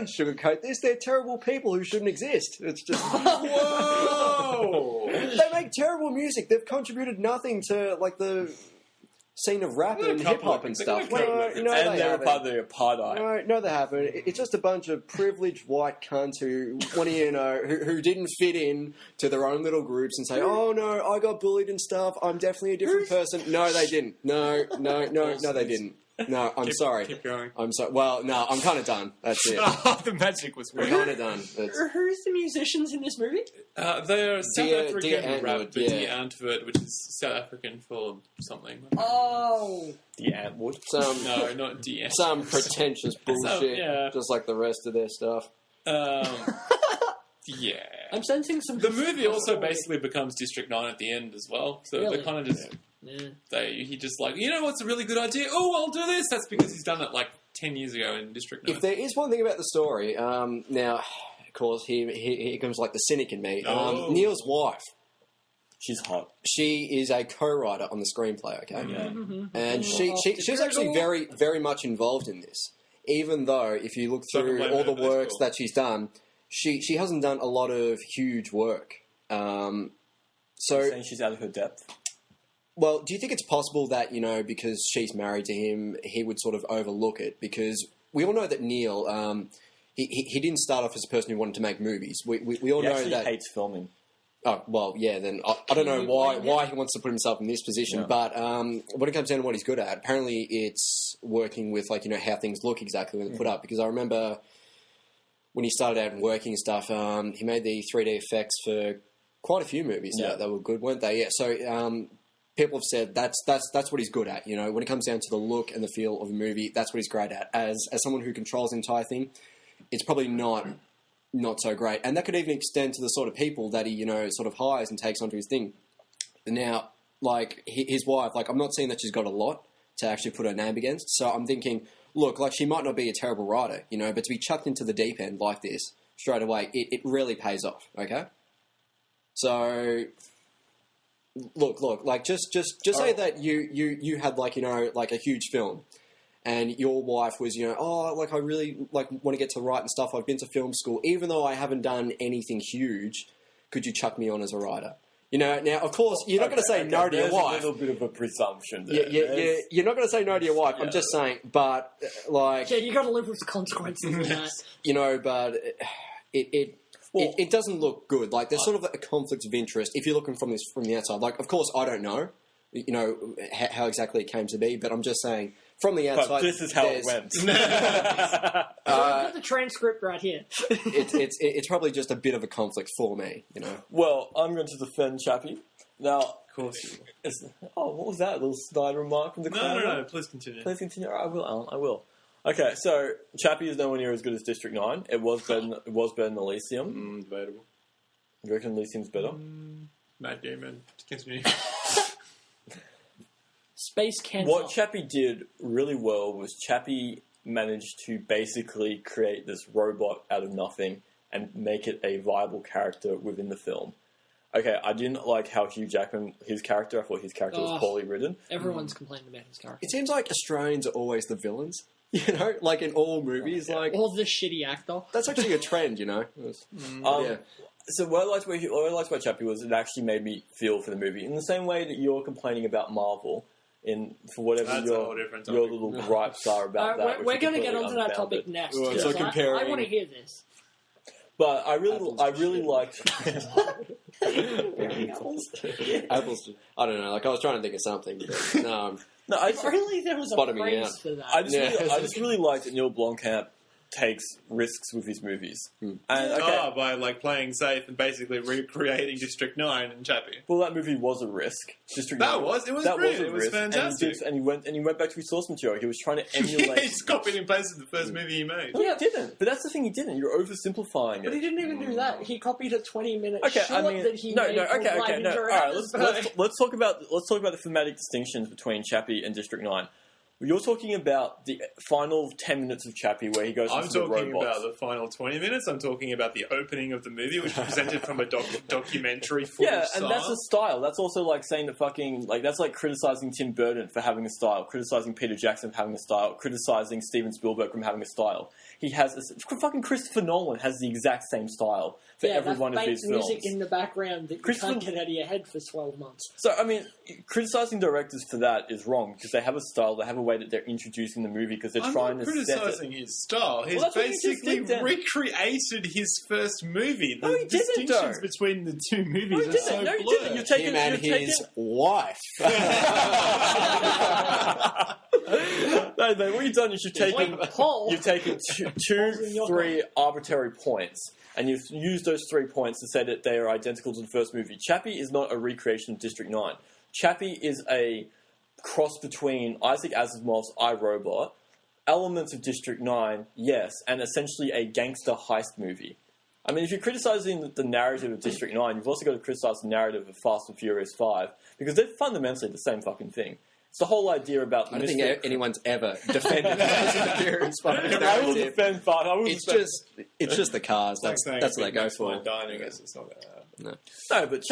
B: sugarcoat this. They're terrible people who shouldn't exist. It's just...
D: Whoa!
B: They make terrible music. They've contributed nothing to, like, the scene of rap and hip-hop and stuff.
A: And they were part of the apartheid.
B: No, they haven't. It's just a bunch of privileged white cunts who want to, who didn't fit in to their own little groups and say, oh, no, I got bullied and stuff. I'm definitely a different person. No, they didn't. No, they didn't. No, I'm sorry.
D: Keep going.
B: I'm sorry. Well, no, I'm kind of done. That's it.
D: The magic was
B: I'm
D: weird.
B: kind of done.
C: Who's the musicians in this movie?
D: They're South African rap, but
B: yeah.
D: D'Antvert, which is South African for something.
C: Oh.
A: The Antwood.
D: No, not D'Antvert.
B: Some pretentious bullshit, just like the rest of their stuff.
D: Yeah.
C: I'm sensing some...
D: The movie also basically becomes District 9 at the end as well. So
C: Really?
D: they kind of just...
C: Yeah.
D: He just like, you know what's a really good idea? Oh, I'll do this. That's because he's done it like 10 years ago in District 9.
B: If there is one thing about the story, now, of course, here comes like the cynic in me. Neil's wife.
A: She's hot.
B: She is a co-writer on the screenplay, okay?
A: Yeah.
B: And she was actually very, very much involved in this. Even though, if you look through all the works that she's done, she hasn't done a lot of huge work.
A: So you're saying she's out of her depth?
B: Well, do you think it's possible that, because she's married to him, he would sort of overlook it? Because we all know that Neil, he didn't start off as a person who wanted to make movies. We all know that
A: he hates filming.
B: Oh, well, yeah, then I don't know why he wants to put himself in this position, but when it comes down to what he's good at, apparently it's working with, how things look exactly when they're put up. Because I remember when he started out and working and stuff, he made the 3D effects for quite a few movies that were good, weren't they? Yeah, so... people have said that's what he's good at. When it comes down to the look and the feel of a movie, that's what he's great at. As someone who controls the entire thing, it's probably not so great. And that could even extend to the sort of people that he sort of hires and takes onto his thing. Now, like his wife, like I'm not saying that she's got a lot to actually put her name against. So I'm thinking, look, like she might not be a terrible writer, but to be chucked into the deep end like this straight away, it really pays off. Okay, so. Look, like just say that you had like a huge film, and your wife was I really want to get to write and stuff. I've been to film school, even though I haven't done anything huge. Could you chuck me on as a writer? Now of course you're not going to say no to your wife.
A: A little bit of a presumption there.
B: Yeah. You're not going to say no to your wife. I'm just saying, but
C: you got to live with the consequences of that.
B: But it doesn't look good. Like, there's sort of a conflict of interest if you're looking from the outside. Like, of course, I don't know, how exactly it came to be, but I'm just saying, from the outside...
A: But this is how it went.
C: I've got the transcript right here.
B: It's probably just a bit of a conflict for me,
A: Well, I'm going to defend Chappie. Now...
D: Of course you will.
A: what was that? A little snide remark from the corner?
D: No, please continue.
A: Please continue. I will, Alan, I will. Okay, so Chappie is nowhere near as good as District 9. It was better than Elysium.
D: Debatable.
A: You reckon Elysium's better?
D: Matt Damon. Continue.
C: Space cancer.
A: What Chappie did really well was Chappie managed to basically create this robot out of nothing and make it a viable character within the film. Okay, I didn't like how Hugh Jackman, his character, I thought his character was poorly written.
C: Everyone's complaining about his character.
B: It seems like Australians are always the villains. Like in all movies, like
C: or the shitty actor.
B: That's actually a trend, So
A: what I liked about Chappie was it actually made me feel for the movie in the same way that you're complaining about Marvel for whatever your little gripes are about that.
C: We're going to get onto that topic next.
B: So
C: I want to hear this.
A: But I really liked.
B: Apples. I don't know. Like I was trying to think of something. But no.
A: No,
C: If only there was a
B: bottoming
C: phrase
B: out.
C: for that.
A: I just really liked that Neil Blomkamp takes risks with his movies. And
D: by like playing safe and basically recreating District 9 and Chappie.
A: well, that movie was a risk. District
D: That
A: 9
D: was brilliant. It was fantastic.
A: And he went back to his source material. He was trying to emulate.
D: He's copied and pasted the first movie he made.
A: No, he didn't. But that's the thing. He didn't. You're oversimplifying
C: But he
A: it.
C: didn't even do that. He copied a 20-minute
A: Okay,
C: short
A: I mean,
C: that he made.
A: no. All right, let's talk about the thematic distinctions between Chappie and District 9. You're talking about the final 10 minutes of Chappie where he goes into the robots.
D: I'm talking about the final 20 minutes. I'm talking about the opening of the movie, which is presented from a documentary footage
A: Yeah, and
D: style.
A: that's a style. That's also like saying that that's like criticizing Tim Burton for having a style, criticizing Peter Jackson for having a style, criticizing Steven Spielberg for having a style. Fucking Christopher Nolan has the exact same style for every one of his films.
C: music in the background that you can't get out of your head for 12 months.
A: So, I mean, criticizing directors for that is wrong because they have a style, they have a way that they're introducing the movie because they're trying to set it.
D: I'm not criticizing his style. He's
A: Well, that's what you just
D: basically
A: did then.
D: recreated his first movie. The
A: No, he didn't,
D: distinctions
A: though.
D: between the two movies
A: No, he
D: are
A: didn't.
D: so
A: No, he
D: blurred.
A: didn't. You're taking
B: Him and his wife.
A: No, man, what you've done is you've taken
C: Paul.
A: two, three arbitrary points, and you've used those 3 points to say that they are identical to the first movie. Chappie is not a recreation of District 9. Chappie is a cross between Isaac Asimov's I, Robot, elements of District 9, yes, and essentially a gangster heist movie. I mean, if you're criticizing the narrative of District 9, you've also got to criticize the narrative of Fast and Furious 5, because they're fundamentally the same fucking thing. It's the whole idea about...
B: I don't think anyone's ever defended Fast and Furious 5.
A: I will defend Fast.
B: It's just the cars. That's what they go for.
D: Dining, it's not
A: No, but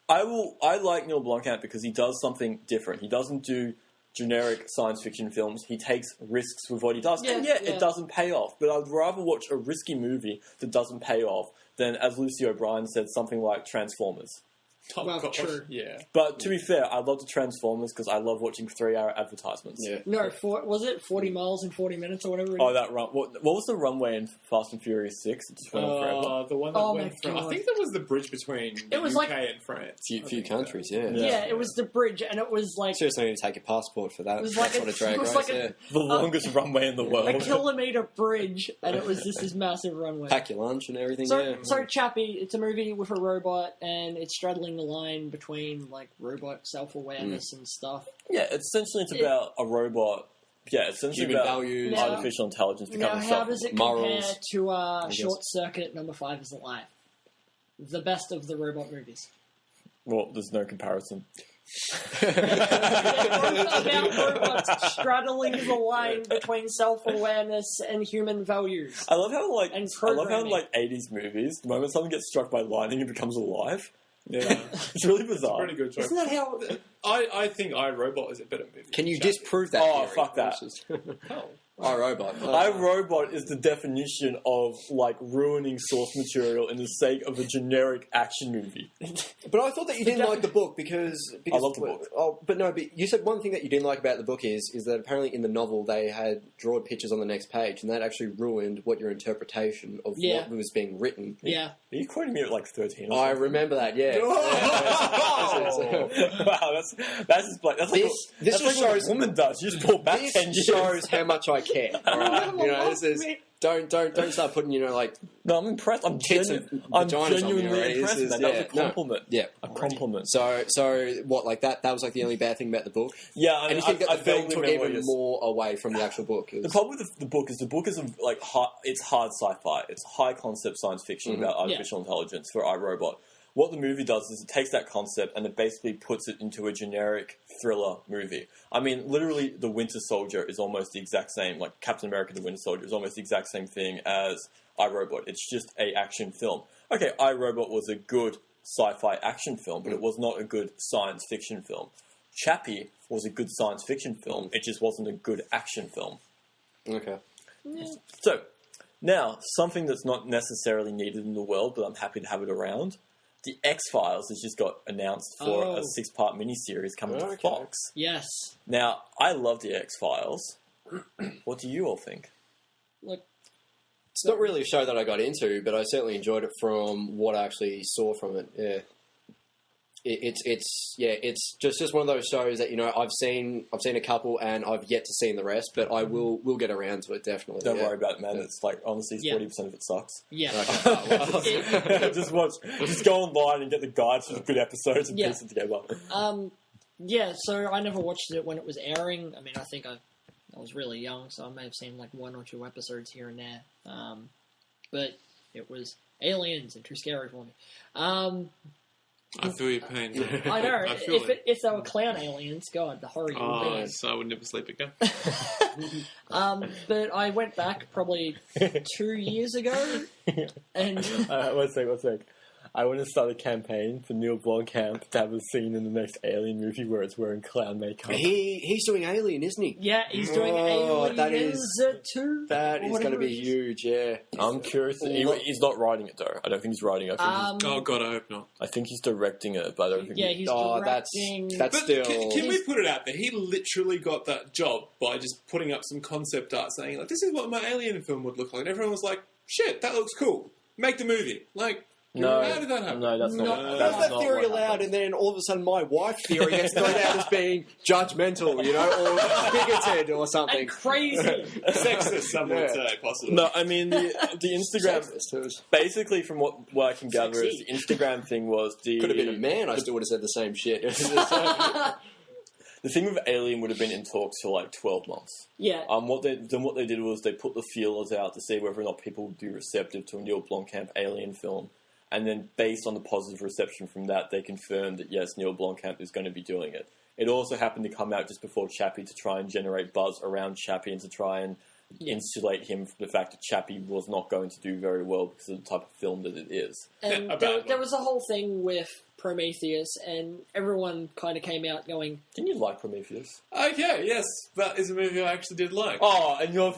A: I like Neil Blomkamp because he does something different. He doesn't do generic science fiction films. He takes risks with what he does. And it doesn't pay off. But I'd rather watch a risky movie that doesn't pay off than, as Lucy O'Brien said, something like Transformers.
C: Well, true.
D: Yeah.
A: But to be fair, I love the Transformers because I love watching 3-hour advertisements.
B: Yeah.
C: No, was it 40 miles in 40 minutes or whatever?
A: Oh, that run. What was the runway in Fast and Furious 6? It just went on forever.
D: The one that went from... I think that was the bridge between the UK and France.
B: Few countries, yeah.
C: Yeah, it was the bridge, and it was like...
B: Seriously, you need to take your passport for that.
C: It was like
B: That's what a drag race,
A: The longest runway in the world.
C: a kilometre bridge, and it was just this massive runway.
B: Pack your lunch and everything,
C: So Chappie, it's a movie with a robot, and it's straddling the line between like robot self-awareness and stuff.
A: Yeah, essentially it's about a robot. Yeah, it's essentially
B: Human
A: about
B: values.
A: artificial intelligence becoming
C: Now, how does it compare
B: morals,
C: to Short Circuit number 5 is Alive? The best of the robot movies.
A: Well, there's no comparison.
C: About robots straddling the line between self-awareness and human values.
A: I love how in 80s movies, the moment someone gets struck by lightning, it becomes alive.
D: Yeah.
A: It's really bizarre.
D: Pretty good choice.
C: Isn't that how...
D: I think iRobot is a better movie.
B: Can you
D: Chappie.
B: disprove that?
A: Oh,
B: theory?
A: fuck that.
B: iRobot.
A: iRobot is the definition of ruining source material in the sake of a generic action movie.
B: But I thought that you didn't like the book because
A: I love the book.
B: Oh, but you said one thing that you didn't like about the book is that apparently in the novel they had drawn pictures on the next page, and that actually ruined what your interpretation of what was being written.
C: Yeah.
A: Are you quoting me at 13 or
B: I
A: something?
B: remember that. Yeah.
A: Wow, that's just like that's
B: This
A: that's
B: just
A: what
B: shows
A: a woman does. You just pull back 10
B: This
A: years.
B: shows how much I care. All right? This is don't start putting
A: No, I'm impressed. I'm
B: tits and
A: I'm
B: vaginas on me
A: genuinely
B: already.
A: impressed.
B: This is-
A: That was a compliment.
B: Yeah.
A: A compliment.
B: So what like that was like the only bad thing about the book.
A: Yeah, I
B: And you
A: mean,
B: think that the film took
A: remember
B: even more away from the actual book?
A: The problem with the book is it's hard sci-fi. It's high concept science fiction about artificial intelligence for iRobot. What the movie does is it takes that concept and it basically puts it into a generic thriller movie. I mean, literally, The Winter Soldier is almost the exact same. Like Captain America: The Winter Soldier is almost the exact same thing as iRobot. It's just a action film. Okay, iRobot was a good sci-fi action film, but it was not a good science fiction film. Chappie was a good science fiction film. It just wasn't a good action film.
B: Okay.
A: So, now, something that's not necessarily needed in the world, but I'm happy to have it around. The X-Files has just got announced for a 6-part miniseries coming to Fox.
C: Yes.
A: Now, I love the X-Files. What do you all think?
C: Look,
B: It's not really a show that I got into, but I certainly enjoyed it from what I actually saw from it. Yeah. It's just one of those shows that I've seen a couple and I've yet to see the rest, but I will get around to it definitely.
A: Don't worry about it, man. It's like honestly, 40% of it sucks.
C: Yeah.
A: Okay. Just go online and get the guides for the good episodes and piece it together.
C: Yeah. So I never watched it when it was airing. I mean, I think I was really young, so I may have seen like 1 or 2 episodes here and there. But it was aliens and too scary for me.
D: I feel your pain.
C: I know. If they were clown aliens, God, the horror you would be.
D: So I would never sleep again.
C: But I went back probably 2 years ago, and
A: one sec. I want to start a campaign for Neil Blomkamp to have a scene in the next Alien movie where it's wearing clown makeup.
B: He's doing Alien, isn't he?
C: Yeah, he's doing Alien.
B: That is
C: 2.
B: That is going to be huge. Yeah,
A: I'm curious. He's not writing it though. I don't think he's writing it.
D: Oh God, I hope not.
A: I think he's directing it, but I don't think.
C: Yeah, he's directing.
B: That's
D: but
B: still.
D: Can we put it out there? He literally got that job by just putting up some concept art, saying like, "This is what my Alien film would look like." And everyone was like, "Shit, that looks cool. Make the movie." Like.
A: No,
D: how did that happen?
A: No, that's not.
B: That's that theory allowed, and then all of a sudden, my wife theory gets thrown out as being judgmental, or bigoted, or something.
C: And crazy,
D: sexist. Some would say, possibly.
A: No, I mean the Instagram. Basically, from what I can gather, is the Instagram thing was the.
B: Could have been a man. I still would have said the same shit.
A: The thing with Alien would have been in talks for like 12 months.
C: Yeah.
A: What they did was they put the feelers out to see whether or not people would be receptive to a Neil Blomkamp Alien film. And then, based on the positive reception from that, they confirmed that, yes, Neil Blomkamp is going to be doing it. It also happened to come out just before Chappie to try and generate buzz around Chappie and to try and insulate him from the fact that Chappie was not going to do very well because of the type of film that it is.
C: And there was a whole thing with Prometheus, and everyone kind of came out going...
A: Didn't you like Prometheus?
D: Okay, yes. That is a movie I actually did like.
A: Oh, and you're...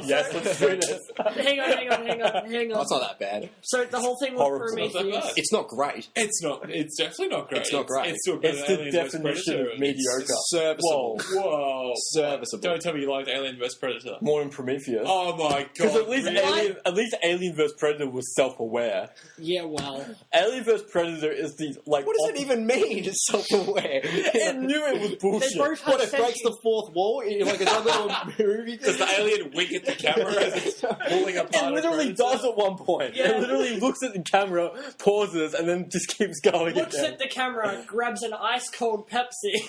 A: yes, let's do this.
C: Hang on.
B: That's not that bad.
C: So the whole thing with Prometheus...
B: It's not great.
D: It's definitely not great.
B: It's not great.
A: It's the definition of mediocre.
B: Serviceable.
D: Whoa.
B: Serviceable.
D: Don't tell me you liked Alien vs. Predator.
A: More than Prometheus.
D: Oh my God.
A: Because at least Alien vs. Predator was self-aware.
C: Yeah, well...
A: Alien vs. Predator is the, like...
B: What does it even mean, it's self-aware?
A: It knew it was bullshit.
B: What, it breaks the fourth wall? Like it's a little movie?
D: Does the alien wink at the camera as it's falling apart?
A: It literally does at one point.
C: Yeah.
A: It literally looks at the camera, pauses, and then just keeps going.
C: Looks at the camera, grabs an ice-cold Pepsi.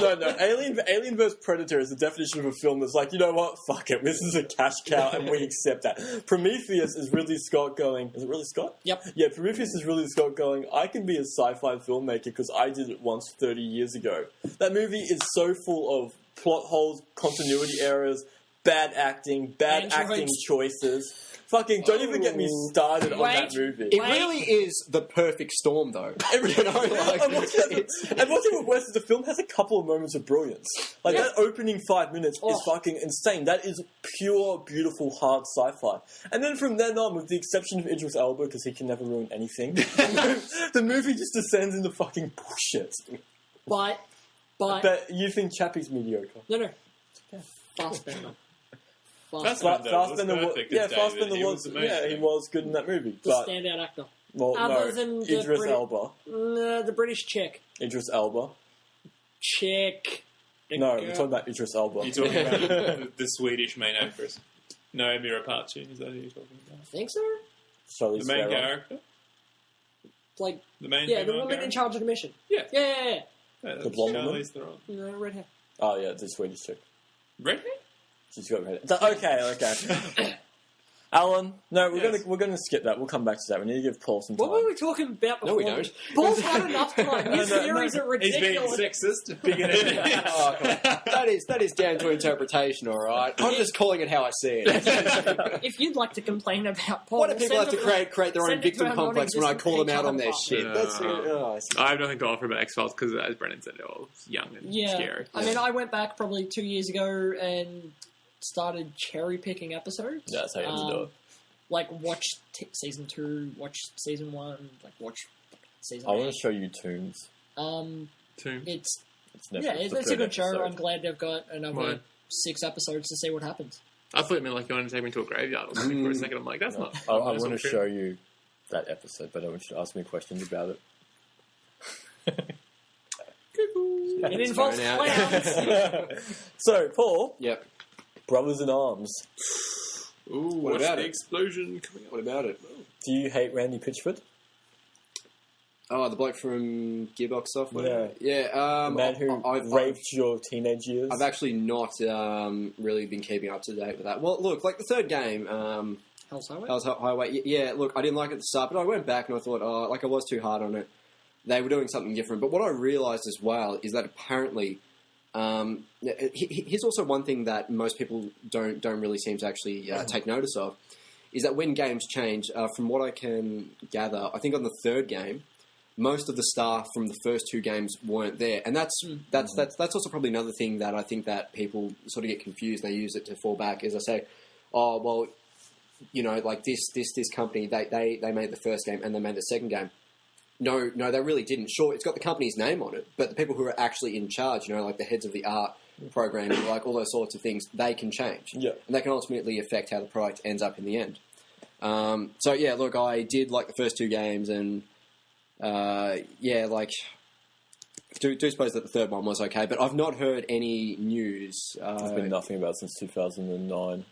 A: No. Alien vs. Predator is the definition of a film that's like, you know what? Fuck it. This is a cash cow, and we accept that. Prometheus is Ridley Scott going... Is it Ridley Scott?
C: Yep.
A: Yeah, Prometheus is Ridley Scott going, I can be a sci-fi filmmaker because I did it once 30 years ago. That movie is so full of plot holes, continuity errors, bad acting choices. Fucking, don't even get me started on that movie.
B: It really is the perfect storm, though.
A: And what's even worse is the film has a couple of moments of brilliance. Like, that opening 5 minutes is fucking insane. That is pure, beautiful, hard sci-fi. And then from then on, with the exception of Idris Elba, because he can never ruin anything, the movie just descends into fucking bullshit.
C: But
A: you think Chappie's mediocre?
C: No. Fassbender.
A: Fassbender was he was good in that movie.
C: The standout actor.
A: Well,
C: Other than
A: Idris Elba.
C: The British chick.
A: Idris Elba.
C: Chick.
A: We're talking about Idris Elba.
D: You're talking about the Swedish main actress. Naomi Rapace, is that who you're talking about?
C: I think so.
A: So
D: the main character?
C: Like,
D: the main
C: the woman in charge of the mission.
D: Yeah.
A: The blonde woman?
C: No, red hair.
A: Oh, yeah, the Swedish chick.
D: Red hair?
A: She's got red hair. Okay. Alan, no, we're gonna skip that. We'll come back to that. We need to give Paul some time.
C: What were we talking about before?
B: No, we don't.
C: Paul's had enough time. These theories are ridiculous.
D: He's being sexist. Bigoted.
B: That is down to interpretation, all right. I'm just calling it how I see it.
C: If you'd like to complain about Paul,
B: why do people have to create their own victim complex when I call them out on their shit?
D: I have nothing to offer about X-Files because, as Brennan said, it was young and scary.
C: I mean, I went back probably 2 years ago and started cherry-picking episodes.
A: Yeah, that's how you have to do it.
C: Like, watch season 2, watch season 1, like, watch season 8.
A: I want to show you Tombs.
D: Tombs?
C: It's
A: Netflix,
C: it's a good show.
A: episode.
C: I'm glad they've got another 6 episodes to see what happens.
D: I thought it meant like you wanted to take me to a graveyard or something for a second. I'm like, that's not.
A: I want to show you that episode, but I want you to ask me questions about it.
C: It involves clowns.
A: So, Paul.
B: Yep.
A: Brothers in Arms.
D: Ooh,
B: what about
D: the
B: it?
D: explosion coming up?
B: What about it?
A: Do you hate Randy Pitchford?
B: Oh, the bloke from Gearbox Software?
A: Yeah.
B: Yeah.
A: The man who raped your teenage years?
B: I've actually not really been keeping up to date with that. Well, look, like the third game...
C: Hell's Highway?
B: Hell's Highway. Yeah, look, I didn't like it at the start, but I went back and I thought, I was too hard on it. They were doing something different. But what I realised as well is that apparently... here's also one thing that most people don't really seem to actually take notice of, is that when games change, from what I can gather, I think on the third game, most of the staff from the first two games weren't there, and that's also probably another thing that I think that people sort of get confused. They use it to fall back, as I say, oh well, you know, like this company they made the first game and they made the second game. No, they really didn't. Sure, it's got the company's name on it, but the people who are actually in charge, you know, like the heads of the art programming, like all those sorts of things, they can change, and they can ultimately affect how the product ends up in the end. So yeah, look, I did like the first two games, and like do suppose that the third one was okay, but I've not heard any news.
A: There's been nothing about it since 2009.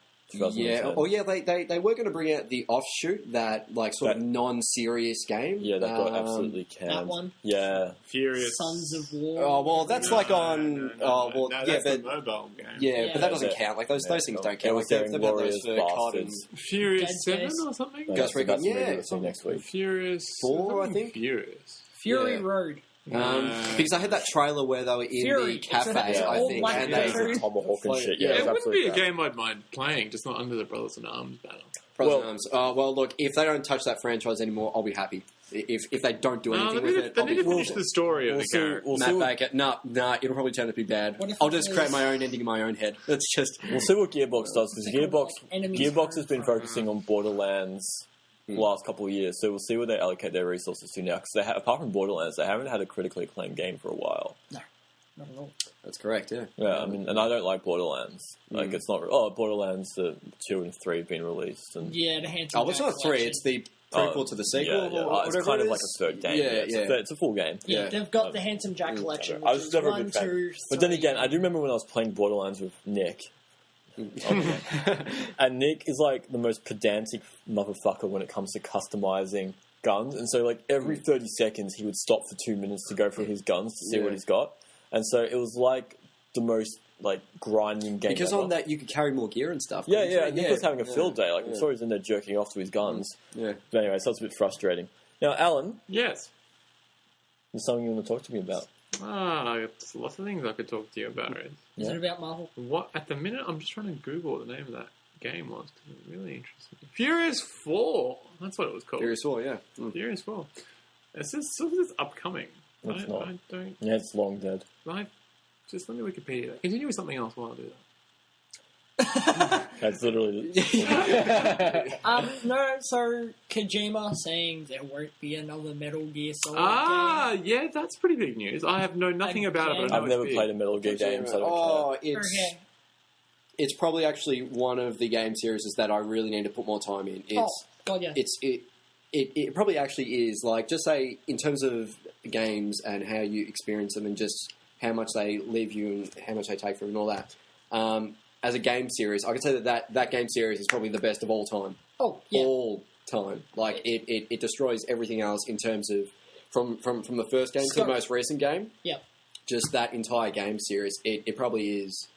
B: Yeah. Oh, yeah. They were going to bring out the offshoot, that like sort of non-serious game.
A: Yeah, that got absolutely canned.
C: That one.
A: Yeah.
D: Furious.
C: Sons of War.
B: Oh well, that's like on.
D: No,
B: yeah,
D: that's
B: but
D: the mobile game.
B: yeah, but that doesn't count. Like those things don't count. Like they've had those for COD and
D: Furious
C: Dead
D: 7
C: Space.
D: or something.
B: Ghost Recon. Yeah,
A: next week.
D: Furious
B: 4, I think.
D: Furious.
C: Fury
B: Yeah.
C: Road.
B: Because I had that trailer where they were in
C: Fury.
B: the cafe,
C: It's
B: I
C: all
B: think,
C: black
B: and
C: and
B: they
C: blue.
A: Tomahawk and shit. Yeah,
B: Yeah,
D: It wouldn't be a
A: absolutely
D: game I'd mind playing, just not under the Brothers in Arms banner.
B: Brothers in Arms. Well, look, if they don't touch that franchise anymore, I'll be happy. If they don't do anything with it,
D: they
B: I'll
D: need
B: be
D: to finish the story of the character.
B: Matt Baker. Nah, it'll probably turn out to be bad.
C: What if
B: I'll
C: it
B: just
C: was-
B: create my own ending in my own head. That's just...
A: We'll see what Gearbox does, because
C: Think of,
A: Gearbox
C: like, enemies
A: Gearbox has
C: from-
A: been focusing on Borderlands the last couple of years, so we'll see where they allocate their resources to now. Because apart from Borderlands, they haven't had a critically acclaimed game for a while.
C: No, not at all.
B: That's correct, yeah.
A: Yeah, I mean, and I don't like Borderlands. Like, it's not. Oh, Borderlands 2 and 3 have been released, and
C: Yeah, the Handsome
B: Oh, it's
C: Jack
B: not 3,
C: collection.
B: it's the prequel to the sequel,
A: yeah.
B: or
A: It's
B: whatever
A: kind
B: it
A: of like
B: is.
A: a third game.
B: Yeah,
A: It's a full game.
C: Yeah,
B: Yeah.
C: they've got the Handsome Jack collection.
A: I was
C: which is
A: never a
C: 1,
A: big fan.
C: 2,
A: But then
C: 3.
A: again, I do remember when I was playing Borderlands with Nick. And Nick is like the most pedantic motherfucker when it comes to customizing guns. And so, like, every 30 seconds he would stop for 2 minutes to go through his guns to see what he's got. And so it was like the most, like, grinding game
B: Because
A: ever.
B: on that, you could carry more gear and stuff.
A: Yeah,
B: couldn't you?
A: Nick was having a field day. Like, I'm
B: yeah.
A: sure he's in there jerking off to his guns.
B: Yeah.
A: But anyway, so it's a bit frustrating. Now, Alan,
D: Yes.
A: there's something you want to talk to me about.
D: There's lots of things I could talk to you about.
C: Is it about Marvel?
D: What at the minute? I'm just trying to Google what the name of that game was because it really interests me. Furious 4. That's what it was called.
B: Furious 4, yeah.
D: Furious 4. It says it's upcoming.
A: It's not.
D: I don't.
A: Yeah, it's long dead.
D: Just let me Wikipedia that. Continue with something else while I do that.
A: That's literally...
C: No, so Kojima saying there won't be another Metal Gear Solid game.
D: Yeah, that's pretty big news. I have known nothing about it, but I know
A: I've never
D: it's big.
A: played a Metal Gear game, so I don't care.
C: Okay.
B: It's probably actually one of the game series that I really need to put more time in.
C: God, yeah.
B: It probably actually is, like, just say, in terms of games and how you experience them and just how much they leave you and how much they take from you and all that. As a game series, I can say that game series is probably the best of all time.
C: Oh, yeah.
B: All time. Like, it destroys everything else in terms of, from the first game to the most recent game.
C: Yeah.
B: Just that entire game series, it probably is,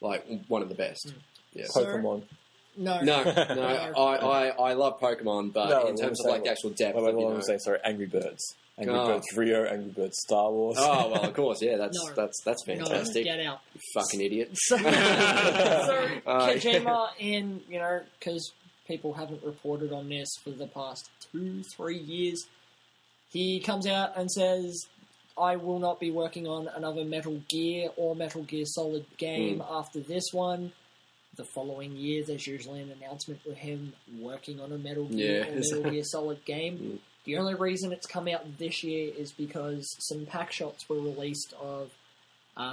B: like, one of the best. Yeah.
A: Pokemon.
C: No.
B: I love Pokemon, but in terms of, like, the actual depth.
A: What I'm saying, sorry, Angry Birds. Angry Birds Rio, Angry Birds Star Wars.
B: Oh, well, of course, yeah, that's
C: No,
B: fantastic.
C: get out.
B: You fucking idiot.
C: So Kojima, in, because people haven't reported on this for the past 2-3 years, he comes out and says, I will not be working on another Metal Gear or Metal Gear Solid game after this one. The following year, there's usually an announcement with him working on a Metal Gear or Metal Gear Solid game. The only reason it's come out this year is because some pack shots were released of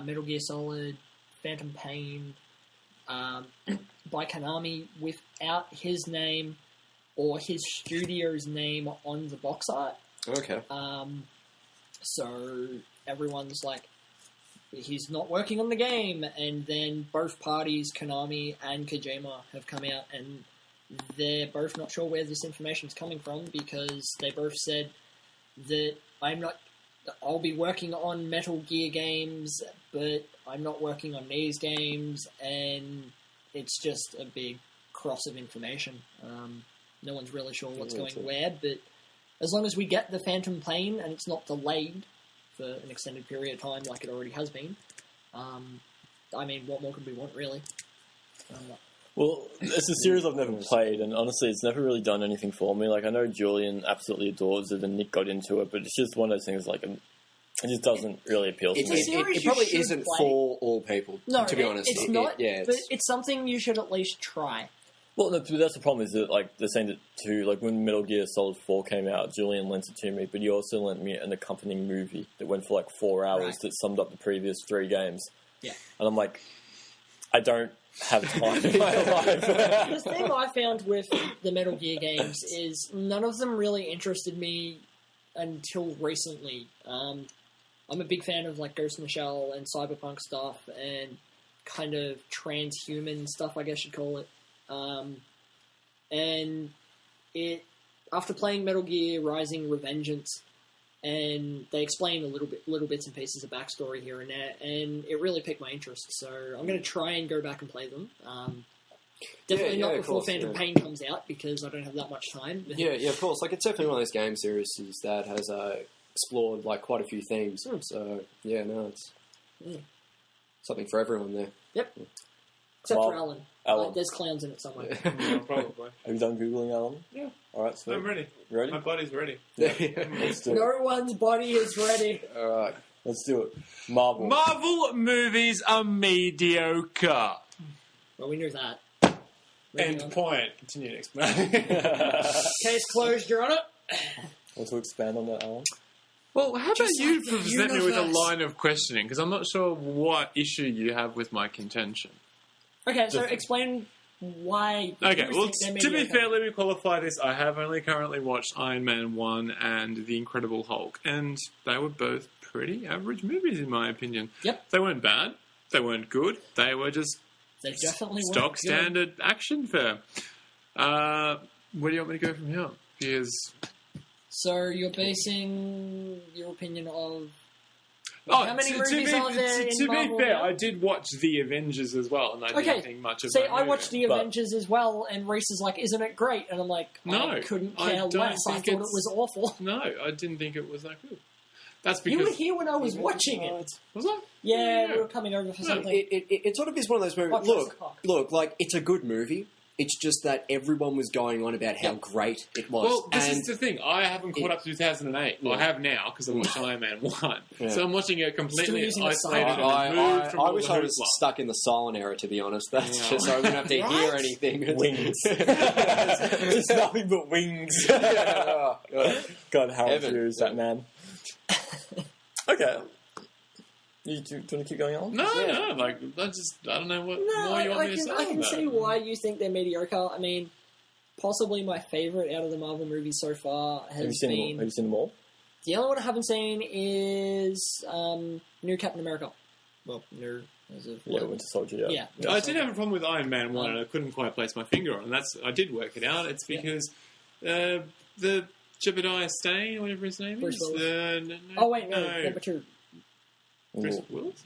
C: Metal Gear Solid, Phantom Pain, by Konami without his name or his studio's name on the box art.
B: Okay.
C: So everyone's like, he's not working on the game, and then both parties, Konami and Kojima, have come out and they're both not sure where this information's coming from, because they both said that I'll be working on Metal Gear games, but I'm not working on these games, and it's just a big cross of information. No one's really sure what's going where, but as long as we get the Phantom Pain and it's not delayed for an extended period of time like it already has been, I mean, what more could we want, really?
A: Well, it's a series I've never played, and honestly, it's never really done anything for me. Like, I know Julian absolutely adores it, and Nick got into it, but it's just one of those things, like, it just doesn't really appeal to me.
B: It probably isn't for all people, to be honest.
C: It's not, but it's something you should at least try.
A: Well, no, that's the problem, is that, like, they're saying that too, like, when Metal Gear Solid 4 came out, Julian lent it to me, but he also lent me an accompanying movie that went for, like, 4 hours that summed up the previous 3 games.
C: Yeah.
A: And I'm like, I don't have time in my life.
C: The thing I found with the Metal Gear games is none of them really interested me until recently. I'm a big fan of, like, Ghost in the Shell and cyberpunk stuff and kind of transhuman stuff, I guess you'd call it. And after playing Metal Gear Rising: Revengeance, and they explain little bits and pieces of backstory here and there, and it really piqued my interest. So I'm going to try and go back and play them. Definitely not before Phantom Pain comes out, because I don't have that much time.
B: Yeah, of course. Like, it's definitely one of those game series that has explored, like, quite a few themes. So it's something for everyone there.
C: Yep. Except for Alan. Like, there's clowns in it somewhere.
D: Yeah, probably.
A: Have you done Googling, Alan?
D: Yeah.
A: Alright, sweet.
D: I'm ready.
A: You ready?
D: My body's ready.
A: Let's do it.
C: No one's body is ready.
A: Alright, let's do it. Marvel.
D: Marvel movies are mediocre.
C: Well, we knew that.
D: End point. Continue next month.
C: Case closed, Your Honour.
A: Want to expand on that, Alan?
D: Well, how about you present me with a
C: universe.
D: line of questioning? Because I'm not sure what issue you have with my contention.
C: Okay, so explain why...
D: Okay, well, to be fair, let me qualify this. I have only currently watched Iron Man 1 and The Incredible Hulk, and they were both pretty average movies, in my opinion.
C: Yep.
D: They weren't bad. They weren't good. They were just
C: They definitely
D: stock standard action film. Where do you want me to go from here? Because...
C: So you're basing your opinion of... how many movies are there in
D: To
C: Marvel
D: be fair,
C: now?
D: I did watch The Avengers as well, and I didn't think much of that
C: I
D: movie.
C: watched The Avengers as well, and Reese is like, isn't it great? And I'm like,
D: No,
C: I couldn't
D: I
C: care
D: don't
C: less. I
D: think
C: thought it
D: it's-
C: was awful.
D: No, I didn't think it was that good. That's
C: You
D: because...
C: were here when I was watching it.
D: Was I?
C: Yeah, we were coming over for something.
B: It sort of is one of those movies.
C: Like Jurassic Park.
B: Look, like, it's a good movie. It's just that everyone was going on about how great it was.
D: Well, this
B: and
D: is the thing. I haven't caught up to 2008. Well, I have now, because I watched Iron Man 1.
B: Yeah.
D: So I'm watching it completely
C: Still using a
D: isolated and
B: I
D: removed from all
B: wish
D: the
B: I was
D: hoopla.
B: stuck in the silent era, to be honest. That's
D: Yeah.
B: just so I wouldn't have to hear
C: Right?
B: anything.
A: Wings. Just nothing but wings.
B: Yeah.
A: God, how
B: Heaven.
A: serious that man. Okay. Do you want to keep going on?
D: No, like, I don't know what
C: No,
D: more you want me to say
C: I can
D: about
C: see
D: it.
C: why you think they're mediocre. I mean, possibly my favourite out of the Marvel movies so far
A: Have you
C: has
A: seen
C: been...
A: them all?
C: The only one I haven't seen is New Captain America. Well, new as of...
A: Yeah, Winter Soldier,
C: Yeah.
D: I did have a problem with Iron Man 1, and I couldn't quite place my finger on it. I did work it out. It's because the Jebediah Stane, whatever his name
C: Bruce
D: is.
C: Willis. Oh, wait, no, number 2.
D: Bruce Willis?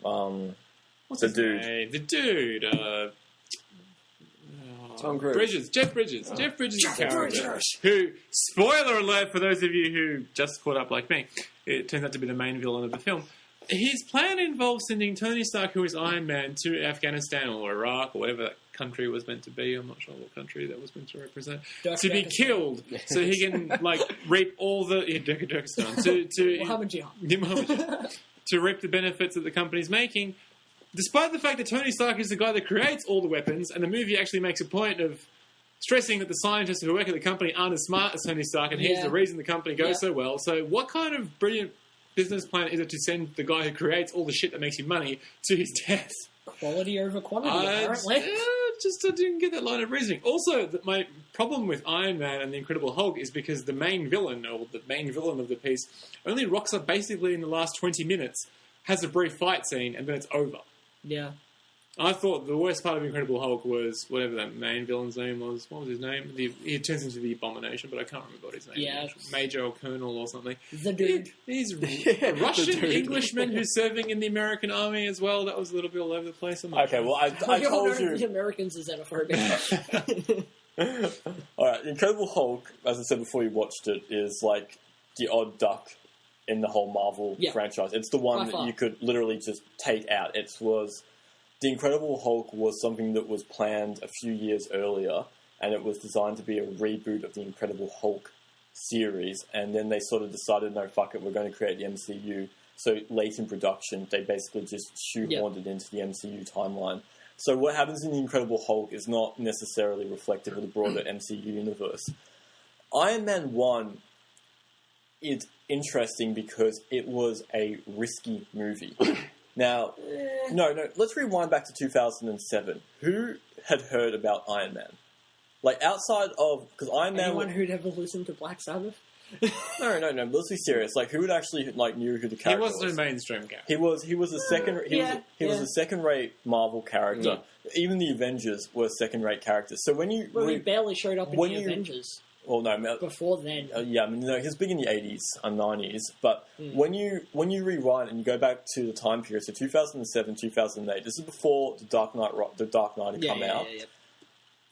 D: What's
A: The
D: his
A: dude.
D: name? The dude.
B: Tom Cruise.
D: Jeff Bridges. Jeff Bridges'
C: Jeff
D: character.
C: Bridges.
D: Who, spoiler alert for those of you who just caught up like me, it turns out to be the main villain of the film. His plan involves sending Tony Stark, who is Iron Man, to Afghanistan or Iraq or whatever that country was meant to be. I'm not sure what country that was meant to represent. To be killed so he can, like, reap all the... Yeah, Turkestan.
C: Muhammad Jihad.
D: To reap the benefits that the company's making, despite the fact that Tony Stark is the guy that creates all the weapons, and the movie actually makes a point of stressing that the scientists who work at the company aren't as smart as Tony Stark, and he's the reason the company goes so well. So what kind of brilliant business plan is it to send the guy who creates all the shit that makes you money to his death?
C: Quality over quantity, apparently.
D: I didn't get that line of reasoning. Also, my problem with Iron Man and the Incredible Hulk is because the main villain, or the main villain of the piece, only rocks up basically in the last 20 minutes, has a brief fight scene, and then it's over.
C: Yeah.
D: I thought the worst part of Incredible Hulk was whatever that main villain's name was. What was his name? He turns into the Abomination, but I can't remember what his name is. Major or Colonel or something.
C: The dude.
D: He's a Russian Englishman who's serving in the American army as well. That was a little bit all over the place.
A: Okay, well, I told you...
C: The Americans are xenophobic.
A: Alright, Incredible Hulk, as I said before you watched it, is like the odd duck in the whole Marvel franchise. It's the one that you could literally just take out. The Incredible Hulk was something that was planned a few years earlier, and it was designed to be a reboot of the Incredible Hulk series, and then they sort of decided, no, fuck it, we're going to create the MCU. So late in production, they basically just shoehorned it into the MCU timeline. So what happens in the Incredible Hulk is not necessarily reflective of the broader MCU universe. Iron Man 1 is interesting because it was a risky movie. Now, no, let's rewind back to 2007. Who had heard about Iron Man? Like, outside of... Because Iron Man...
C: Anyone who'd ever listened to Black Sabbath?
A: No, let's be serious. Like, who would actually, like, knew who the character was?
D: He was a mainstream character.
A: He was a second... He was a second-rate Marvel character. Yeah. Even the Avengers were second-rate characters. So when you...
C: Well, he barely showed up in the Avengers.
A: Well, no.
C: Before then.
A: Yeah, I mean, no, he was big in the 80s and 90s. But when you rewind and you go back to the time period, so 2007, 2008, this is before The Dark Knight had come out. Yeah.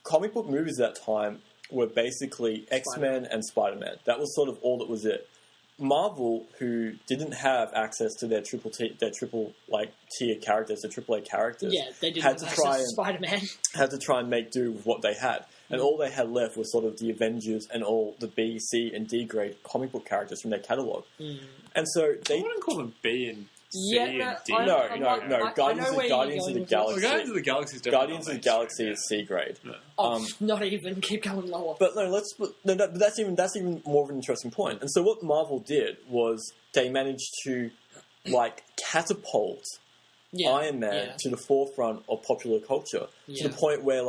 A: Comic book movies at that time were basically X-Men and Spider-Man. That was sort of all that was it. Marvel, who didn't have access to their triple tier characters, the AAA characters,
C: they didn't have access to Spider-Man.
A: Had to try and make do with what they had. And all they had left was sort of the Avengers and all the B, C, and D grade comic book characters from their catalogue. And so they...
D: I wouldn't call them B and C and D.
A: No. Guardians of the Galaxy.
D: Guardians of the Galaxy is
A: Guardians of the Galaxy is C grade.
C: No. Not even. Keep going lower.
A: But that's even more of an interesting point. And so what Marvel did was they managed to catapult Iron Man to the forefront of popular culture to the point where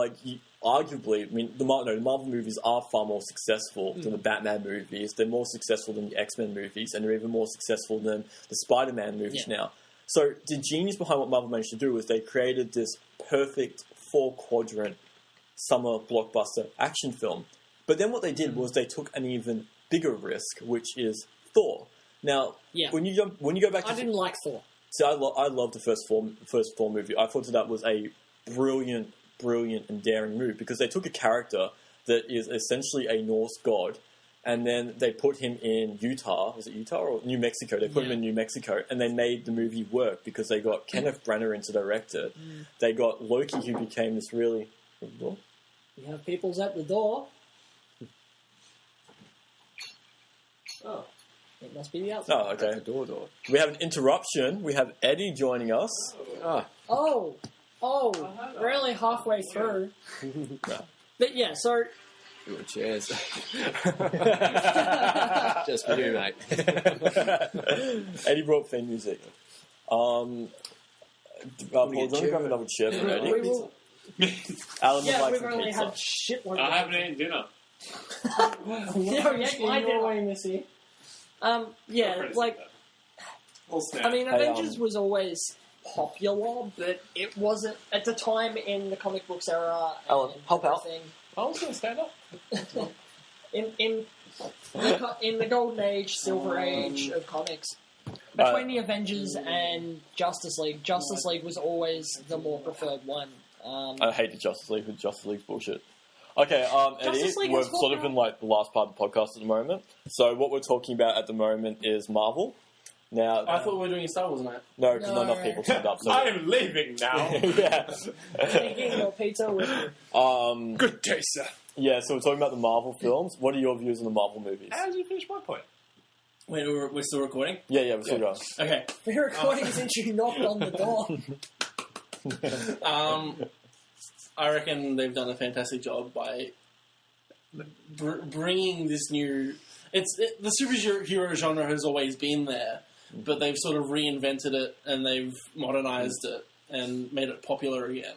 A: arguably, I mean, the Marvel movies are far more successful than the Batman movies. They're more successful than the X-Men movies, and they're even more successful than the Spider-Man movies now. So the genius behind what Marvel managed to do was they created this perfect 4-quadrant summer blockbuster action film. But then what they did was they took an even bigger risk, which is Thor. Now, when you go back to...
C: I didn't like Thor.
A: See, I loved the first Thor movie. I thought that was a brilliant and daring move because they took a character that is essentially a Norse god and then they put him in Utah. Was it Utah or New Mexico? They put him in New Mexico and they made the movie work because they got Kenneth Branagh in to direct it. They got Loki, who became this really...
C: You have people's at the door. Oh. It must be the outside.
A: Oh, okay. The door. We have an interruption. We have Eddie joining us.
C: Oh, really halfway through. But yeah, so...
B: Cheers. Just for you, mate.
A: Eddie brought theme music. Paul, do you want to grab another chair for Eddie? Alan would like
C: we've
A: some
C: only
A: pizza.
C: had shitloads of
D: I haven't eaten dinner.
C: I did this here. I mean, Avengers was always popular, but it wasn't at the time in the comic books era.
A: Alan, help out.
D: I was going to stand up.
C: in the golden age, silver age of comics, between the Avengers and Justice League was always the more preferred one.
A: I hate the Justice League with Justice League's bullshit. Okay, Eddie, we're sort of in the last part of the podcast at the moment. So what we're talking about at the moment is Marvel. Now,
F: I thought we were doing a Star Wars night.
A: No, because not enough people turned up. So
D: I am leaving now.
C: Taking your pizza with you.
D: Good day, sir.
A: Yeah, so we're talking about the Marvel films. What are your views on the Marvel movies?
D: How did you finish my point?
F: Wait, we're still recording?
A: Yeah, we're still going.
F: Okay.
C: We're recording since you knocked on the door.
F: I reckon they've done a fantastic job by bringing this new... the superhero genre has always been there, but they've sort of reinvented it and they've modernized it and made it popular again.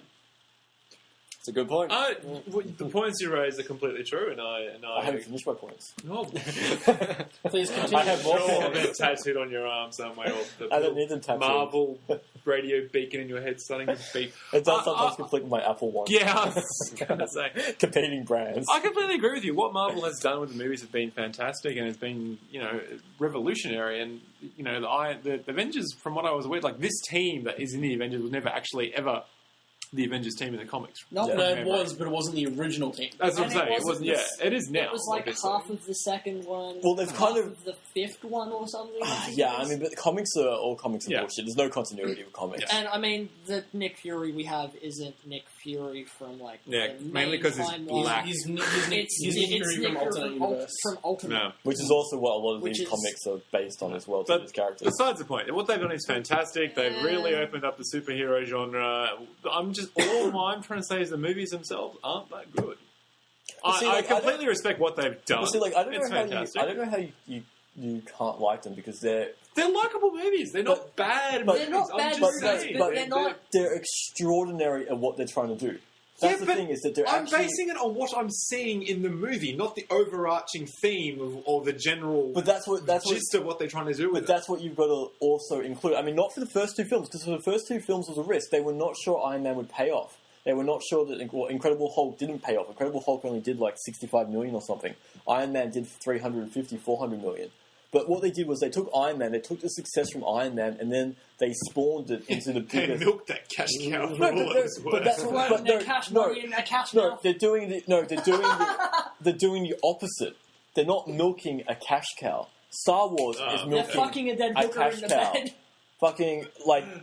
B: It's a good point.
D: The points you raise are completely true, and
A: I haven't finished my points.
D: No,
F: Please continue.
A: I have more
D: sure,
A: points.
D: they're tattooed on your arm somewhere. Or the
A: I don't need them tattooed.
D: Marvel radio beacon in your head starting to beep.
A: It does sometimes conflict with my Apple One.
D: Yeah, I was going to say.
A: Competing brands.
D: I completely agree with you. What Marvel has done with the movies has been fantastic, and it's been, revolutionary. And the Avengers, from what I was aware, like this team that is in the Avengers was never actually ever the Avengers team in the comics.
C: No,
F: it was, but it wasn't the original team.
D: That's what I'm saying. It wasn't. Yeah, it is now.
C: It was like
D: obviously.
C: half of the second one.
A: Well, they've kind of
C: the fifth one or something.
A: yeah, I mean, but comics are bullshit. There's no continuity with comics.
C: And I mean, the Nick Fury we have isn't Nick Fury from the
D: mainly because he's black.
F: He's Nick Fury from Alternate Universe.
C: From Alternate.
D: No.
A: Which is also what a lot of these comics are based on as well, to these characters.
D: Besides the point, what they've done is fantastic. They've really opened up the superhero genre. All I'm trying to say is the movies themselves aren't that good. I completely respect what they've done.
A: See, I don't know how you can't like them because they're
D: likable movies. They're not bad.
C: They're not bad movies, but they're not.
A: They're extraordinary at what they're trying to do. That's the thing is that they're
D: I'm basing it on what I'm seeing in the movie, not the overarching theme or the general.
A: But that's
D: gist of what they're trying to do.
A: But that's what you've got to also include. I mean, not for the first two films, because for the first two films was a risk. They were not sure Iron Man would pay off. They were not sure that Incredible Hulk didn't pay off. Incredible Hulk only did like 65 million or something. Iron Man did 350, 400 million. But what they did was they took Iron Man, they took the success from Iron Man, and then they spawned it into the biggest...
D: They milked that cash cow for all it was worth.
A: But that's what... They're doing the opposite. They're not milking a cash cow. Star Wars is milking
C: they're fucking a dead hooker
A: cash
C: in the
A: cow.
C: bed.
A: Fucking,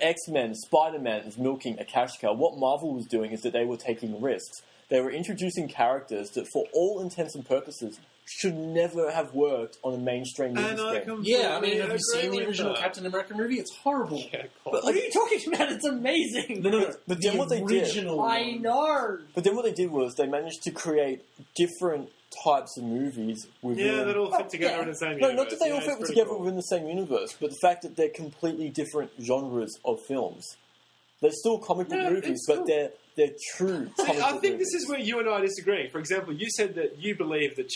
A: X-Men, Spider-Man is milking a cash cow. What Marvel was doing is that they were taking risks. They were introducing characters that, for all intents and purposes, should never have worked on a mainstream movie screen.
F: Yeah, I mean, have you seen the original Captain America movie? It's horrible.
D: Yeah,
C: what are you talking about? It's amazing.
F: No.
A: But then what they did...
C: I know.
A: But then what they did was they managed to create different types of movies within...
D: Yeah, that all fit together in the same universe.
A: No, not that they all fit together within the same universe, but the fact that they're completely different genres of films. They're still comic book movies, but they're true comic book
D: I think
A: movies.
D: this is where you and I disagree. For example, you said that you believe that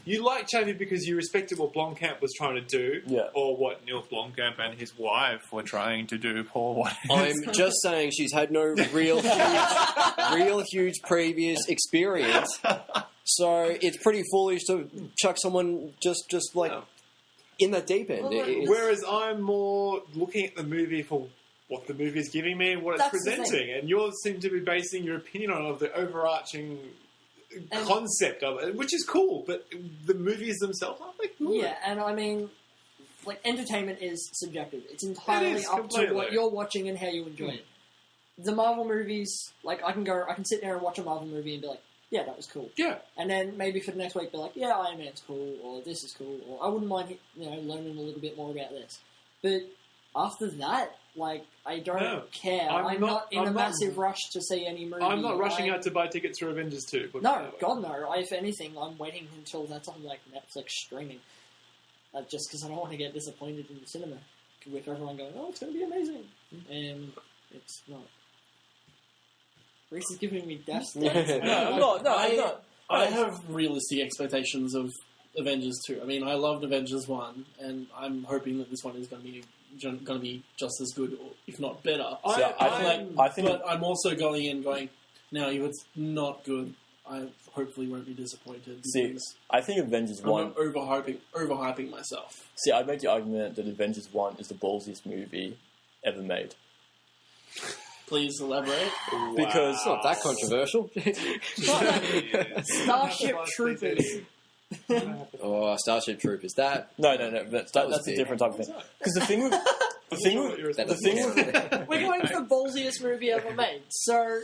D: you like Chappie because you respected what Blomkamp was trying to do, or what Neil Blomkamp and his wife were trying to do, Paul.
B: I'm just saying she's had no real huge previous experience, so it's pretty foolish to chuck someone just in that deep end.
D: Whereas I'm more looking at the movie for what the movie is giving me and what it's presenting. And you seem to be basing your opinion on the overarching concept of it, which is cool, but the movies themselves aren't good.
C: Yeah, and I mean, entertainment is subjective. It's entirely up to what you're watching and how you enjoy it. The Marvel movies, I can sit there and watch a Marvel movie and be like, yeah, that was cool.
D: Yeah.
C: And then maybe for the next week be like, yeah, Iron Man's cool, or this is cool, or I wouldn't mind, learning a little bit more about this. But after that, I don't care. I'm not in a massive rush to see any movie.
D: I'm not rushing out to buy tickets for Avengers 2.
C: No, God no. If anything, I'm waiting until that's on Netflix streaming. Just because I don't want to get disappointed in the cinema with everyone going, oh, it's going to be amazing. And it's not. Reese is giving me death stares.
A: No, I'm not.
F: I have realistic expectations of Avengers 2. I mean, I loved Avengers 1, and I'm hoping that this one is going to be just as good, or if not better. But I'm also going in going, now if it's not good, I hopefully won't be disappointed.
A: I think Avengers 1...
F: I'm overhyping myself.
A: See, I'd make the argument that Avengers 1 is the ballsiest movie ever made.
F: Please elaborate.
B: Wow. Because it's not that controversial.
C: Starship Troopers.
B: Starship Troopers. That
A: no. That's a different type of thing. Because the thing with
C: we're going for ballsiest movie ever made. So,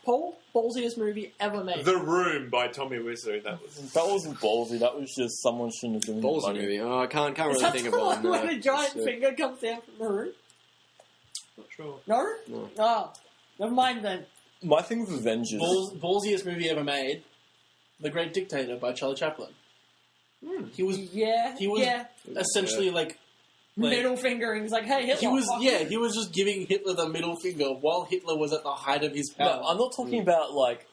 C: Paul, ballsiest movie ever made.
D: The Room by Tommy Wiseau. That
A: wasn't ballsy. That was just someone shouldn't have done
B: ballsy movie. Oh, I can't really think of one.
C: When a giant finger comes down from the roof.
D: Not sure.
C: No? Oh, never mind then.
A: My thing with Avengers...
F: Ballsiest movie ever made, The Great Dictator by Charlie Chaplin. He was essentially
C: middle finger, and he's like, "Hey, Hitler."
F: He was just giving Hitler the middle finger while Hitler was at the height of his power.
A: No, I'm not talking about like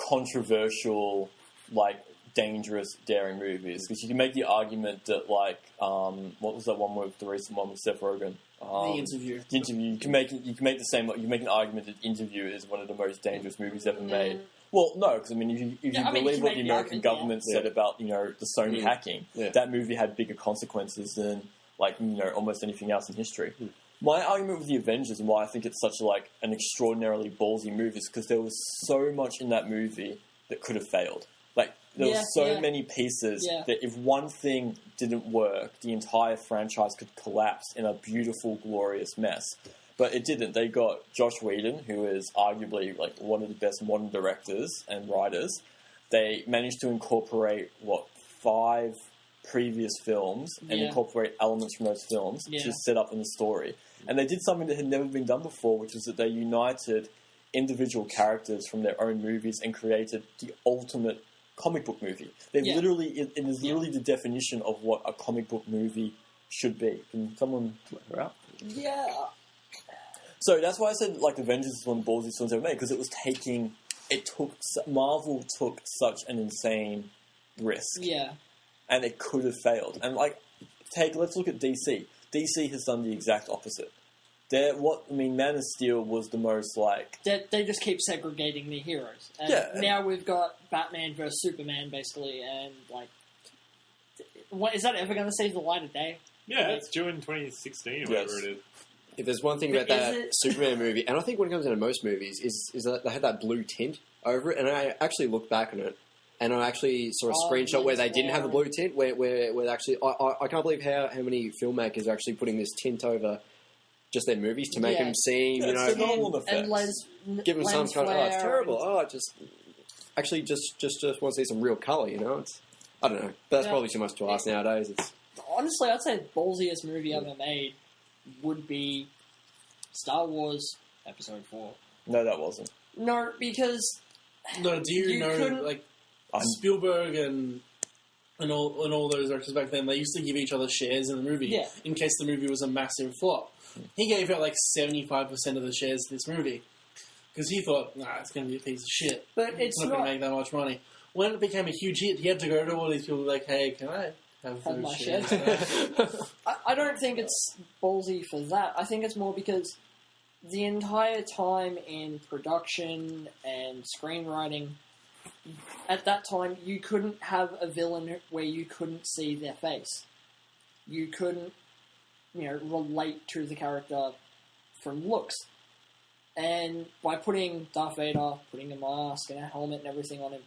A: controversial, like dangerous, daring movies, because you can make the argument that like what was that one with the recent one with Seth Rogen?
F: The Interview.
A: The Interview. You can make the same. You can make an argument that Interview is one of the most dangerous movies ever made. Well, no, because I mean, if you believe what the American government said about the Sony hacking, that movie had bigger consequences than like almost anything else in history. My argument with the Avengers and why I think it's such like an extraordinarily ballsy movie is because there was so much in that movie that could have failed. Like there were so many pieces that if one thing didn't work, the entire franchise could collapse in a beautiful, glorious mess. But it didn't. They got Joss Whedon, who is arguably like one of the best modern directors and writers. They managed to incorporate 5 previous films and incorporate elements from those films to set up in the story. And they did something that had never been done before, which was that they united individual characters from their own movies and created the ultimate comic book movie. It is literally the definition of what a comic book movie should be. Can someone let her out?
C: Yeah.
A: So that's why I said like Avengers is one of the ballsiest films ever made, because Marvel took such an insane risk. Yeah. And it could have failed. And like let's look at DC. DC has done the exact opposite. Man of Steel was the most like...
C: They just keep segregating the heroes. And now we've got Batman versus Superman, basically, and like... is that ever going to see the light of day?
D: Yeah, it's due in 2016 or whatever it is.
B: If there's one thing about that Superman movie, and I think when it comes down to most movies, is that they had that blue tint over it, and I actually looked back on it, and I actually saw a screenshot where they didn't have the blue tint, where actually... I can't believe how many filmmakers are actually putting this tint over... just their movies to make them seem,
C: and
B: give them some kind of, it's terrible. Just want to see some real colour, It's, I don't know. But that's probably too much to ask nowadays.
C: Honestly, I'd say the ballsiest movie ever made would be Star Wars Episode 4.
A: No, that wasn't.
C: No, because...
F: No, do you know, like, Spielberg and all those directors back then, they used to give each other shares in the movie in case the movie was a massive flop. He gave out like 75% of the shares to this movie because he thought, it's going to be a piece of shit.
C: But it's
F: not going to make that much money. When it became a huge hit, he had to go to all these people like, hey, can I have those shares?
C: I don't think it's ballsy for that. I think it's more because the entire time in production and screenwriting, at that time, you couldn't have a villain where you couldn't see their face. You couldn't relate to the character from looks. And by putting Darth Vader, putting a mask and a helmet and everything on him...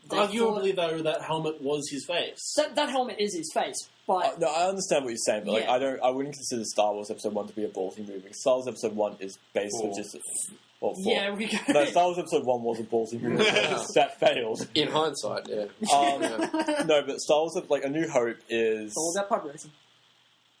F: Arguably, though, that helmet was his face.
C: That helmet is his face, but...
A: no, I understand what you're saying, but I wouldn't consider Star Wars Episode 1 to be a ballsy movie. Star Wars Episode 1 is basically just... 4.
C: Yeah, we go.
A: No, Star Wars Episode 1 was a ballsy movie. That failed.
B: In hindsight,
A: No, but Star Wars, like, A New Hope is...
C: It's all about pod racing.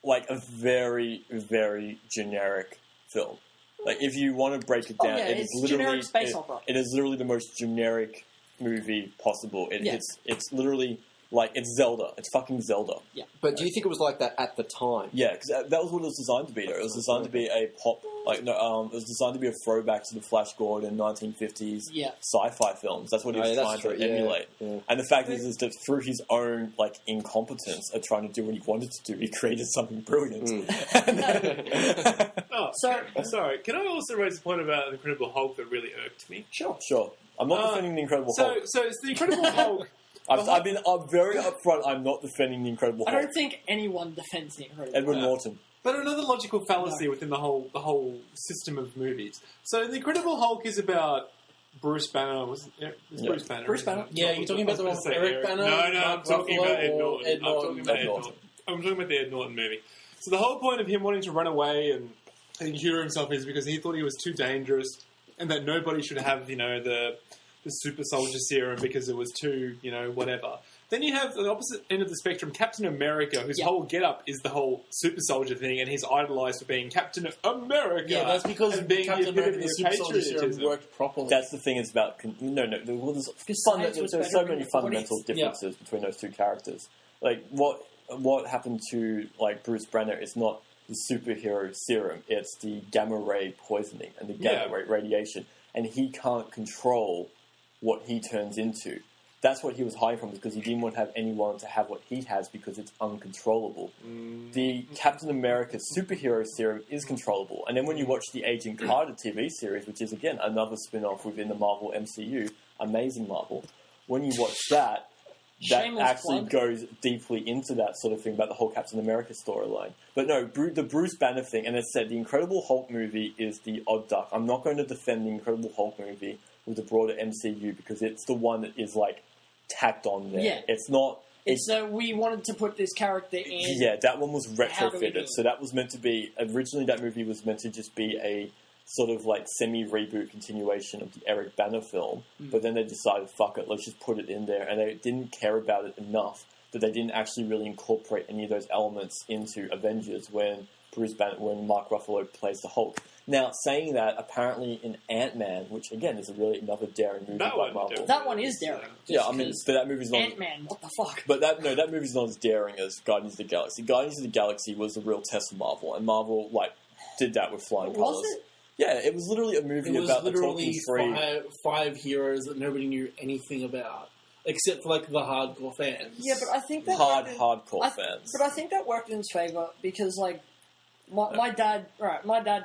A: Like a very, very generic film. Like if you want to break it down, it is literally
C: space opera.
A: It is literally the most generic movie possible. It's literally like it's Zelda. It's fucking Zelda.
C: Yeah.
B: But do you think it was like that at the time?
A: Yeah, because that was what it was designed to be. It was designed to be a pop. It was designed to be a throwback to the Flash Gordon 1950s sci-fi films. That's what he was trying to emulate. Yeah. And the fact is that through his own like incompetence at trying to do what he wanted to do, he created something brilliant.
D: Sorry. Can I also raise a point about the Incredible Hulk that really irked me?
A: Sure. I'm not defending the Incredible Hulk.
D: So it's the Incredible Hulk.
A: I've been very upfront. I'm not defending the Incredible Hulk.
C: I don't think anyone defends the Incredible Hulk.
A: Edward Norton.
D: But another logical fallacy within the whole system of movies. So the Incredible Hulk is about Bruce Banner. Bruce Banner?
C: Bruce Banner.
F: Yeah, you're talking about the one with Eric Banner?
D: No, I'm talking about Ed Norton. I'm talking about the Ed Norton movie. So the whole point of him wanting to run away and cure himself is because he thought he was too dangerous and that nobody should have, the super soldier serum because it was too, whatever. Then you have the opposite end of the spectrum, Captain America, whose whole get-up is the whole super solder thing, and he's idolised for being Captain America.
F: Yeah, that's because being Captain America, the super soldier serum worked properly.
A: That's the thing. It's about there's so many fundamental differences between those two characters. Like what happened to like Bruce Banner is not the superhero serum. It's the gamma ray poisoning and the gamma ray radiation. And he can't control what he turns into. That's what he was hiding from, because he didn't want to have anyone to have what he has because it's uncontrollable. The Captain America superhero serum is controllable. And then when you watch the Agent Carter TV series, which is, again, another spin-off within the Marvel MCU, amazing Marvel, when you watch that actually goes deeply into that sort of thing about the whole Captain America storyline. But no, the Bruce Banner thing, and as I said, the Incredible Hulk movie is the odd duck. I'm not going to defend the Incredible Hulk movie with the broader MCU because it's the one that is, like, tacked on there.
C: Yeah.
A: It's not...
C: It's we wanted to put this character in.
A: Yeah, that one was retrofitted. So that was meant to be... Originally, that movie was meant to just be a sort of, like, semi-reboot continuation of the Eric Banner film. But then they decided, fuck it, let's just put it in there. And they didn't care about it enough that they didn't actually really incorporate any of those elements into Avengers when when Mark Ruffalo plays the Hulk. Now, saying that, apparently in Ant-Man, which again is really another daring movie by Marvel.
C: That one is daring.
A: Yeah, I mean, but that movie's not...
C: Ant-Man, what the fuck?
A: But that movie's not as daring as Guardians of the Galaxy. Guardians of the Galaxy was the real test of Marvel, and Marvel, like, did that with flying colours.
C: Was it?
A: Yeah, it was literally a movie about the talking free...
F: five heroes that nobody knew anything about. Except for, like, the hardcore fans.
C: Yeah, but I think that...
A: hardcore fans.
C: But I think that worked in his favour, because, like, my dad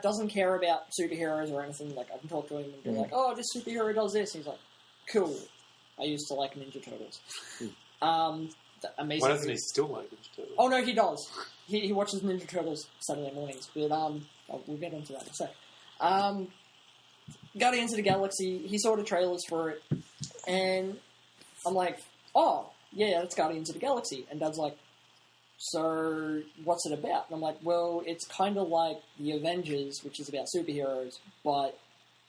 C: doesn't care about superheroes or anything. Like, I can talk to him and be like, oh, this superhero does this. And he's like, cool. I used to like Ninja Turtles. Amazing.
D: Why doesn't he still like Ninja Turtles?
C: Oh, no, he does. He watches Ninja Turtles Saturday mornings. But, we'll get into that in a sec. Guardians of the Galaxy, he saw the trailers for it, and I'm like, oh, yeah, that's Guardians of the Galaxy. And Dad's like, so what's it about? And I'm like, well, it's kind of like the Avengers, which is about superheroes, but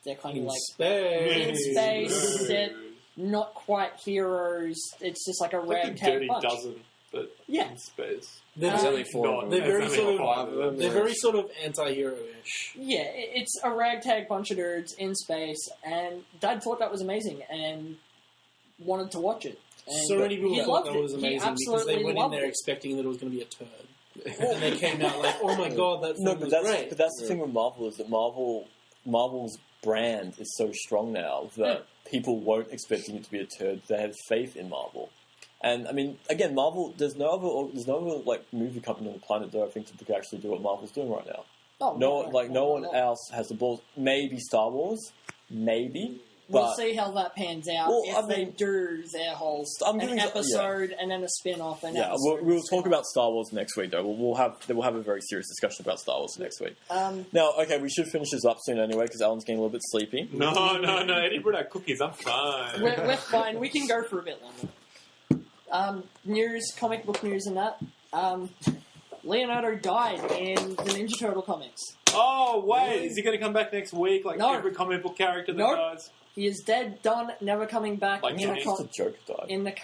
C: they're kind of like in space. They're not quite heroes. It's just like a ragtag bunch.
D: Dozen, but in space.
B: There's only four.
F: They're very sort of anti-hero-ish.
C: Yeah, it's a ragtag bunch of nerds in space, and Dad thought that was amazing and wanted to watch it. And
F: so many people thought that was
C: amazing
F: because they went in there expecting that it was going to be a turd. And they came out like, oh my god, that film was great.
A: But that's the thing with Marvel, is that Marvel's brand is so strong now that people won't expect it to be a turd. They have faith in Marvel. And, I mean, again, Marvel, there's no other like, movie company on the planet that I think that could actually do what Marvel's doing right now.
C: Oh,
A: no one else has the balls. Maybe Star Wars. Maybe.
C: We'll see how that pans out they do their whole an episode and then a spin-off.
A: We'll talk about Star Wars next week, though. We'll have a very serious discussion about Star Wars next week. Now, okay, we should finish this up soon anyway, because Alan's getting a little bit sleepy.
D: No, Eddie brought out cookies. I'm fine.
C: We're fine. We can go for a bit longer. Comic book news and that. Leonardo died in the Ninja Turtle comics.
D: Oh, wait. Is he going to come back next week? Like every comic book character that dies?
C: He is dead, done, never coming back
A: in
C: the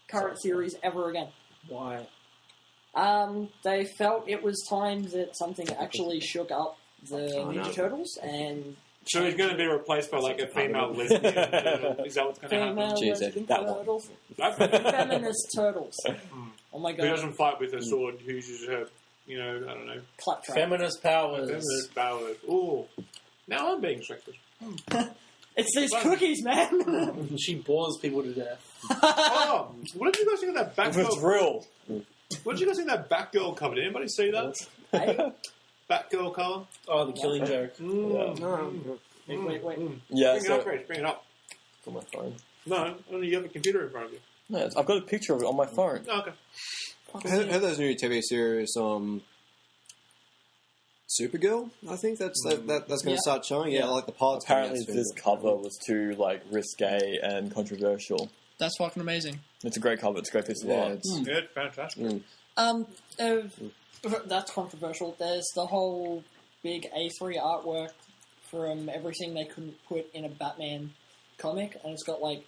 C: current series ever again.
F: Why?
C: They felt it was time that something actually shook up the Ninja Turtles, and...
D: So he's going to be replaced by, like, a female lesbian turtle? Is that what's going to happen?
C: Female lesbian turtles. Feminist turtles. Oh my god.
D: Who doesn't fight with a sword, who uses her, I don't know.
C: Claptrap.
F: Feminist powers.
D: Ooh. Now I'm being restricted.
C: It's these cookies, man.
F: She bores people to death.
D: Oh, what did you guys think of that Batgirl?
A: It's real.
D: What did you guys think of that Batgirl cover? Did anybody see that?
C: Hey?
D: Batgirl cover?
F: Oh, the killing joke.
C: Wait.
A: Yeah,
D: bring it up.
A: It's on my phone.
D: No, only you have a computer in front of you.
A: No, I've got a picture of it on my phone.
D: Oh, okay.
B: Have those new TV series, Supergirl? I think that's going to start showing. Yeah, like the pilot's
A: apparently this cover was too like risque and controversial.
C: That's fucking amazing.
A: It's a great cover. It's a great piece of art.
D: It's good, fantastic.
C: That's controversial. There's the whole big A3 artwork from everything they couldn't put in a Batman comic, and it's got like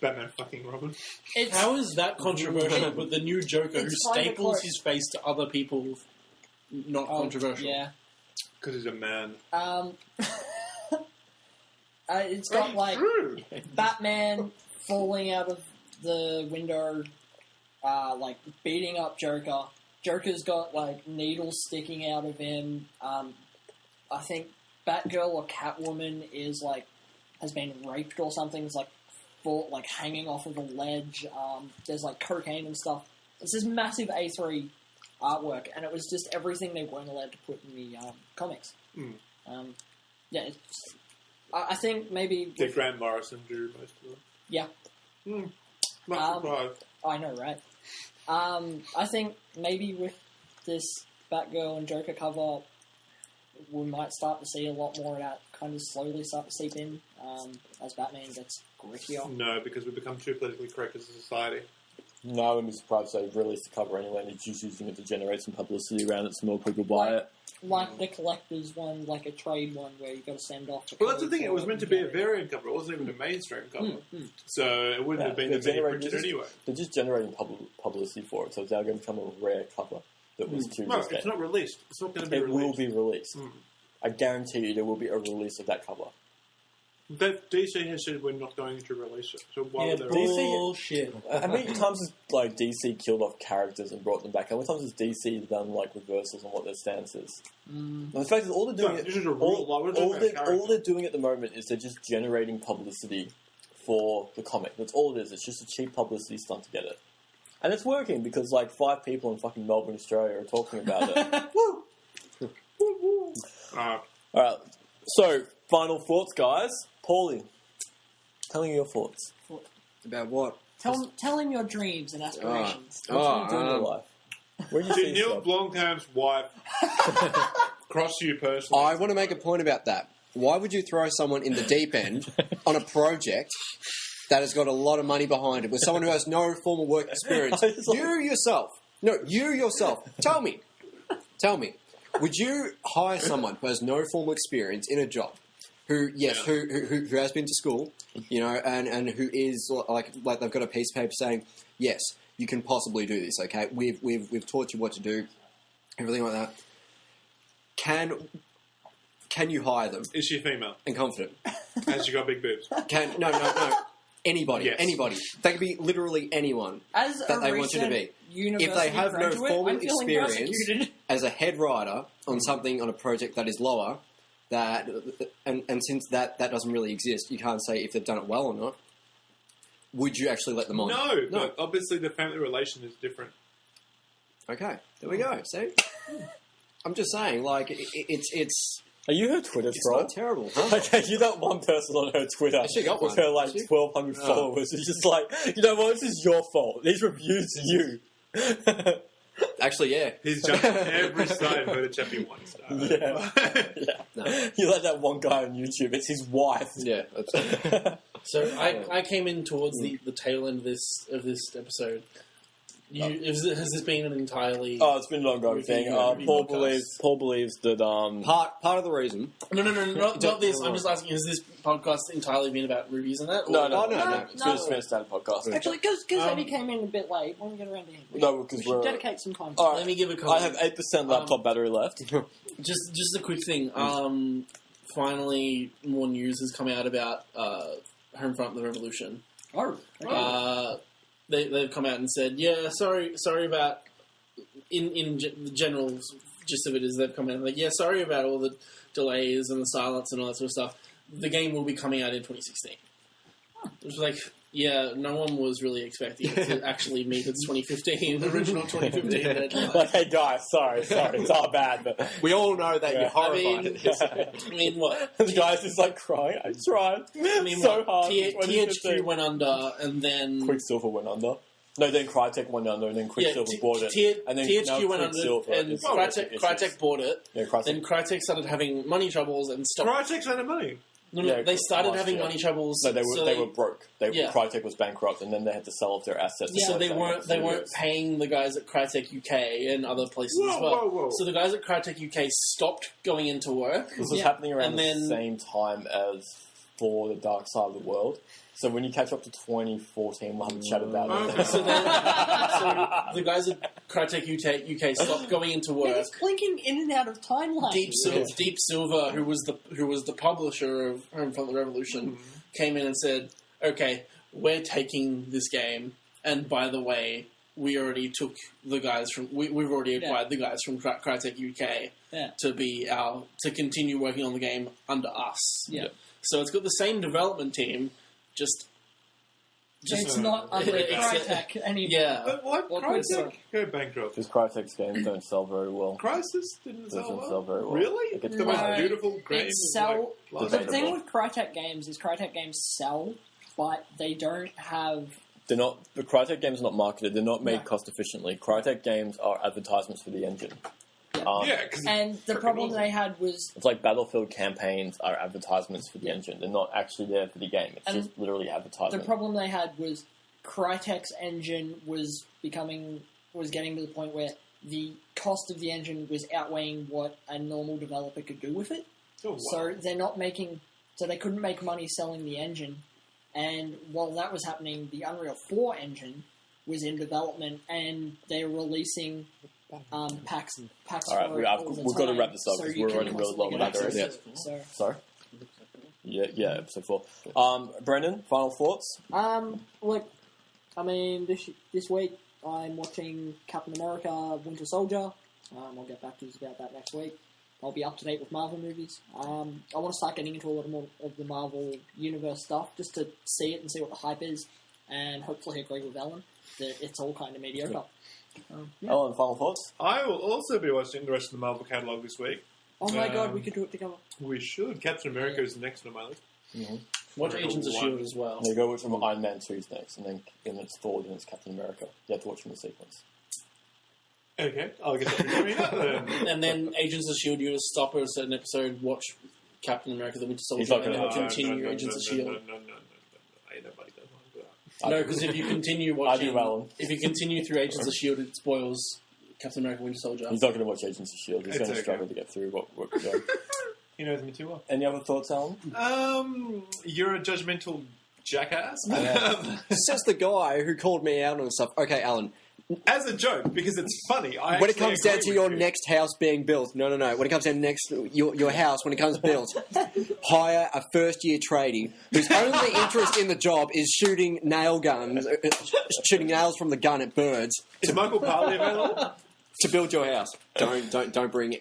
D: Batman fucking Robin.
F: How is that controversial? But the new Joker who staples his face to other people, not controversial.
C: Yeah,
D: because he's a man.
C: It's got like Batman falling out of the window, like beating up Joker, Joker's got like needles sticking out of him. I think Batgirl or Catwoman has been raped or something. It's hanging off of a ledge. There's like cocaine and stuff. It's this massive A3 artwork, and it was just everything they weren't allowed to put in the comics. I think maybe
G: Did Grant Morrison do most of them?
C: Yeah.
G: Not surprised.
C: I know, right? I think maybe with this Batgirl and Joker cover, we might start to see a lot more of that kind of slowly start to seep in as Batman gets grittier.
G: No, because we've become too politically correct as a society.
A: No, I wouldn't be surprised if they released the cover anyway and it's just using it to generate some publicity around it so more people buy it.
C: Like the collector's one, like a trade one where you've got to send off the
G: Well, that's the thing. It was meant to be a variant cover. It wasn't even a mainstream cover. So it wouldn't have been printed anyway.
A: They're just generating publicity for it, so it's now going to become a rare cover that was too risque.
G: It's not released. It's not going to be released.
A: It will be released. I guarantee you there will be a release of that cover.
G: DC has said we're not going to release it. So why would they
F: bullshit.
A: How many times has DC killed off characters and brought them back? How many times has DC done reversals on what their stance is? The fact is, all they're doing all they're doing at the moment is they're just generating publicity for the comic. That's all it is. It's just a cheap publicity stunt to get it, and it's working because 5 people in fucking Melbourne, Australia, are talking about it. Woo! All right. So, final thoughts, guys. Paulie, tell me your thoughts.
B: About what?
C: Tell him your dreams and aspirations.
A: What are you doing in your life? Where do you see
G: Neil Blomkamp's wife cross you personally?
B: I want to make a point about that. Why would you throw someone in the deep end on a project that has got a lot of money behind it with someone who has no formal work experience? You yourself. Tell me. Would you hire someone who has no formal experience in a job? Who has been to school, and who is like they've got a piece of paper saying, yes, you can possibly do this. Okay, we've taught you what to do, everything like that. Can you hire them?
G: Is she female
B: and confident?
G: Has she got big boobs?
B: No. Anybody,
G: yes.
B: Anybody. They could be literally anyone that they want you to be. If they have no formal experience as a head writer on something on a project that is lower. And since that doesn't really exist, you can't say if they've done it well or not. Would you actually let them on?
G: No. But obviously the family relation is different.
B: Okay, there we go. See, I'm just saying, it's.
A: Are you her Twitter
B: it's
A: troll?
B: Not terrible. Huh?
A: Okay, you're that one person on her Twitter
B: she got
A: with
B: one.
A: her 1,200 followers. It's just you know what? This is your fault. These reviews are you.
B: Actually, yeah.
G: He's jumped every star and heard a Chappie one star.
A: Yeah. No. You like that one guy on YouTube. It's his wife.
B: Yeah.
F: So I came in towards the tail end of this episode. Has this been an entirely...
A: Oh, it's been an ongoing thing. Paul believes that...
B: Part of the reason...
F: No, not this. I'm just asking, has this podcast entirely been about reviews and that?
A: No. It's just been a standard podcast.
C: Actually, because Eddie came in a bit late, when we get around to him,
A: no, because
C: we should dedicate some time.
A: Right.
F: Let me give a comment.
A: I have 8% laptop battery left.
F: Just a quick thing. Finally, more news has come out about Homefront: The Revolution.
C: Oh.
F: They've come out and said, yeah, sorry about, the general gist of it is they've come out and like, yeah, sorry about all the delays and the silence and all that sort of stuff. The game will be coming out in 2016. It was like, yeah, no one was really expecting it to actually meet its 2015, the original 2015 deadline.
A: Hey guys, sorry, it's our bad, but
B: we all know that you're horrified.
F: I mean, what?
A: The guy's just crying. I tried. So hard.
F: THQ went under, and then
A: Quicksilver went under. No, then Crytek went under, and then Quicksilver bought it. And then
F: THQ went under, and Crytek bought it.
A: Yeah, Crytek.
F: Then Crytek started having money troubles and stopped.
G: Crytek's out of money.
F: No, they started having money troubles.
A: No, they were broke. Crytek was bankrupt, and then they had to sell off their assets.
F: So they weren't paying the guys at Crytek UK and other places as well.
G: Whoa. So
F: the guys at Crytek UK stopped going into work.
A: This was happening around the same time as for the Dark Side of the World. So when you catch up to 2014, we'll have a chat about it.
F: So the guys at Crytek UK stopped going into work.
C: It's blinking in and out of timelines.
F: Deep Silver, who was the publisher of Homefront: The Revolution, came in and said, "Okay, we're taking this game, and by the way, we already took the guys from we've already acquired the guys from Crytek UK to continue working on the game under us.
C: Yeah.
F: So it's got the same development team, just
C: it's not under Crytek anymore.
F: Yeah.
G: But why Crytek go bankrupt?
A: Because Crytek's games don't sell very well.
G: Crisis didn't sell
A: very well.
G: Really? The most beautiful games.
C: The thing with Crytek games is Crytek games sell, but they don't have...
A: The Crytek games are not marketed. They're not made cost efficiently. Crytek games are advertisements for the engine.
C: And the problem they had was...
A: It's like Battlefield campaigns are advertisements for the engine. They're not actually there for the game. It's just literally advertisement.
C: The problem they had was Crytek's engine was getting to the point where the cost of the engine was outweighing what a normal developer could do with it.
G: Oh, wow.
C: So they're not making... So they couldn't make money selling the engine. And while that was happening, the Unreal 4 engine was in development, and they're releasing... packs
A: all right, we've got to wrap this up because we're running really low on others. Sorry? Yeah, episode 4. Brendan, final thoughts?
C: Look, I mean, this week I'm watching Captain America Winter Soldier. I'll get back to you about that next week. I'll be up to date with Marvel movies. I want to start getting into a lot more of the Marvel Universe stuff just to see it and see what the hype is, and hopefully agree with Ellen that it's all kind of mediocre.
A: Yeah. Ellen, final thoughts?
G: I will also be watching the rest of the Marvel catalogue this week.
C: Oh my god, we could do it together.
G: We should. Captain America is next on my list.
A: Mm-hmm.
F: Watch Agents of S.H.I.E.L.D. as well.
A: You go watch from Iron Man 2's next, and then it's Thor, and it's Captain America. You have to watch them in sequence.
G: Okay, I'll get that coming up then.
F: And then Agents of S.H.I.E.L.D., you just stop at a certain episode, watch Captain America the Winter Soldier, and then continue Agents of S.H.I.E.L.D.
G: No. Ain't nobody does that.
F: No, because if you continue watching... if you continue through Agents of S.H.I.E.L.D., it spoils Captain America Winter Soldier.
A: He's not going to watch Agents of S.H.I.E.L.D. He's going to struggle to get through what we're doing.
G: He knows me too well.
A: Any other thoughts, Alan?
G: You're a judgmental jackass.
B: Says the guy who called me out on stuff. Okay, Alan.
G: As a joke, because it's funny.
B: When it comes down to your next house being built, no. When it comes down to your house, when it comes built, hire a first-year tradie whose only interest in the job is shooting nails from the gun at birds.
G: Is Michael Parley available?
B: To build your house. Don't bring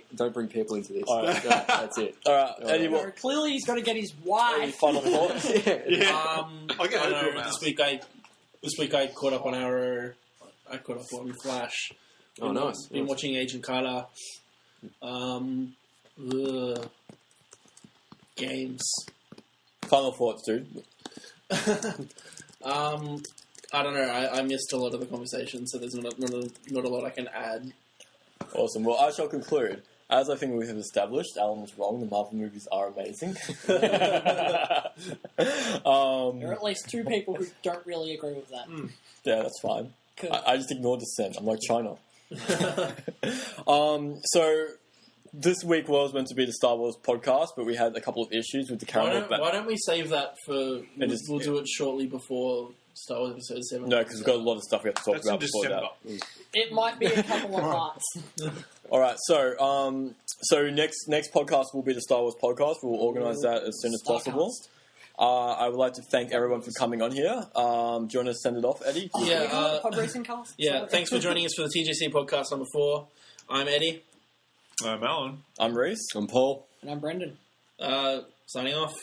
B: people into this.
A: All right.
B: That's it.
A: All right.
C: Clearly, he's got to get his wife.
A: Final thoughts?
F: This week I caught up on Arrow. I caught up on Flash.
B: Oh, nice.
F: Been watching Agent Carter. Games.
A: Final thoughts, dude.
F: I don't know. I missed a lot of the conversation, so there's not a lot I can add.
A: Awesome. Well, I shall conclude. As I think we have established, Alan was wrong. The Marvel movies are amazing.
C: There are at least 2 people who don't really agree with that.
A: Yeah, that's fine. I just ignore dissent. I'm like China. So this week was meant to be the Star Wars podcast, but we had a couple of issues with the camera.
F: Why don't we save that for... We'll do it shortly before Star Wars Episode 7.
A: No, because we've got a lot of stuff we have to talk about before that.
C: It might be a couple of parts.
A: All right, so next podcast will be the Star Wars podcast. We'll organise that as soon as possible. I would like to thank everyone for coming on here. Do you want to send it off, Eddie?
C: Pod Racing Cast?
F: Yeah, thanks for joining us for the TGC podcast number 4. I'm Eddie.
G: I'm Alan.
A: I'm Reese.
B: I'm Paul.
C: And I'm Brendan.
F: Signing off.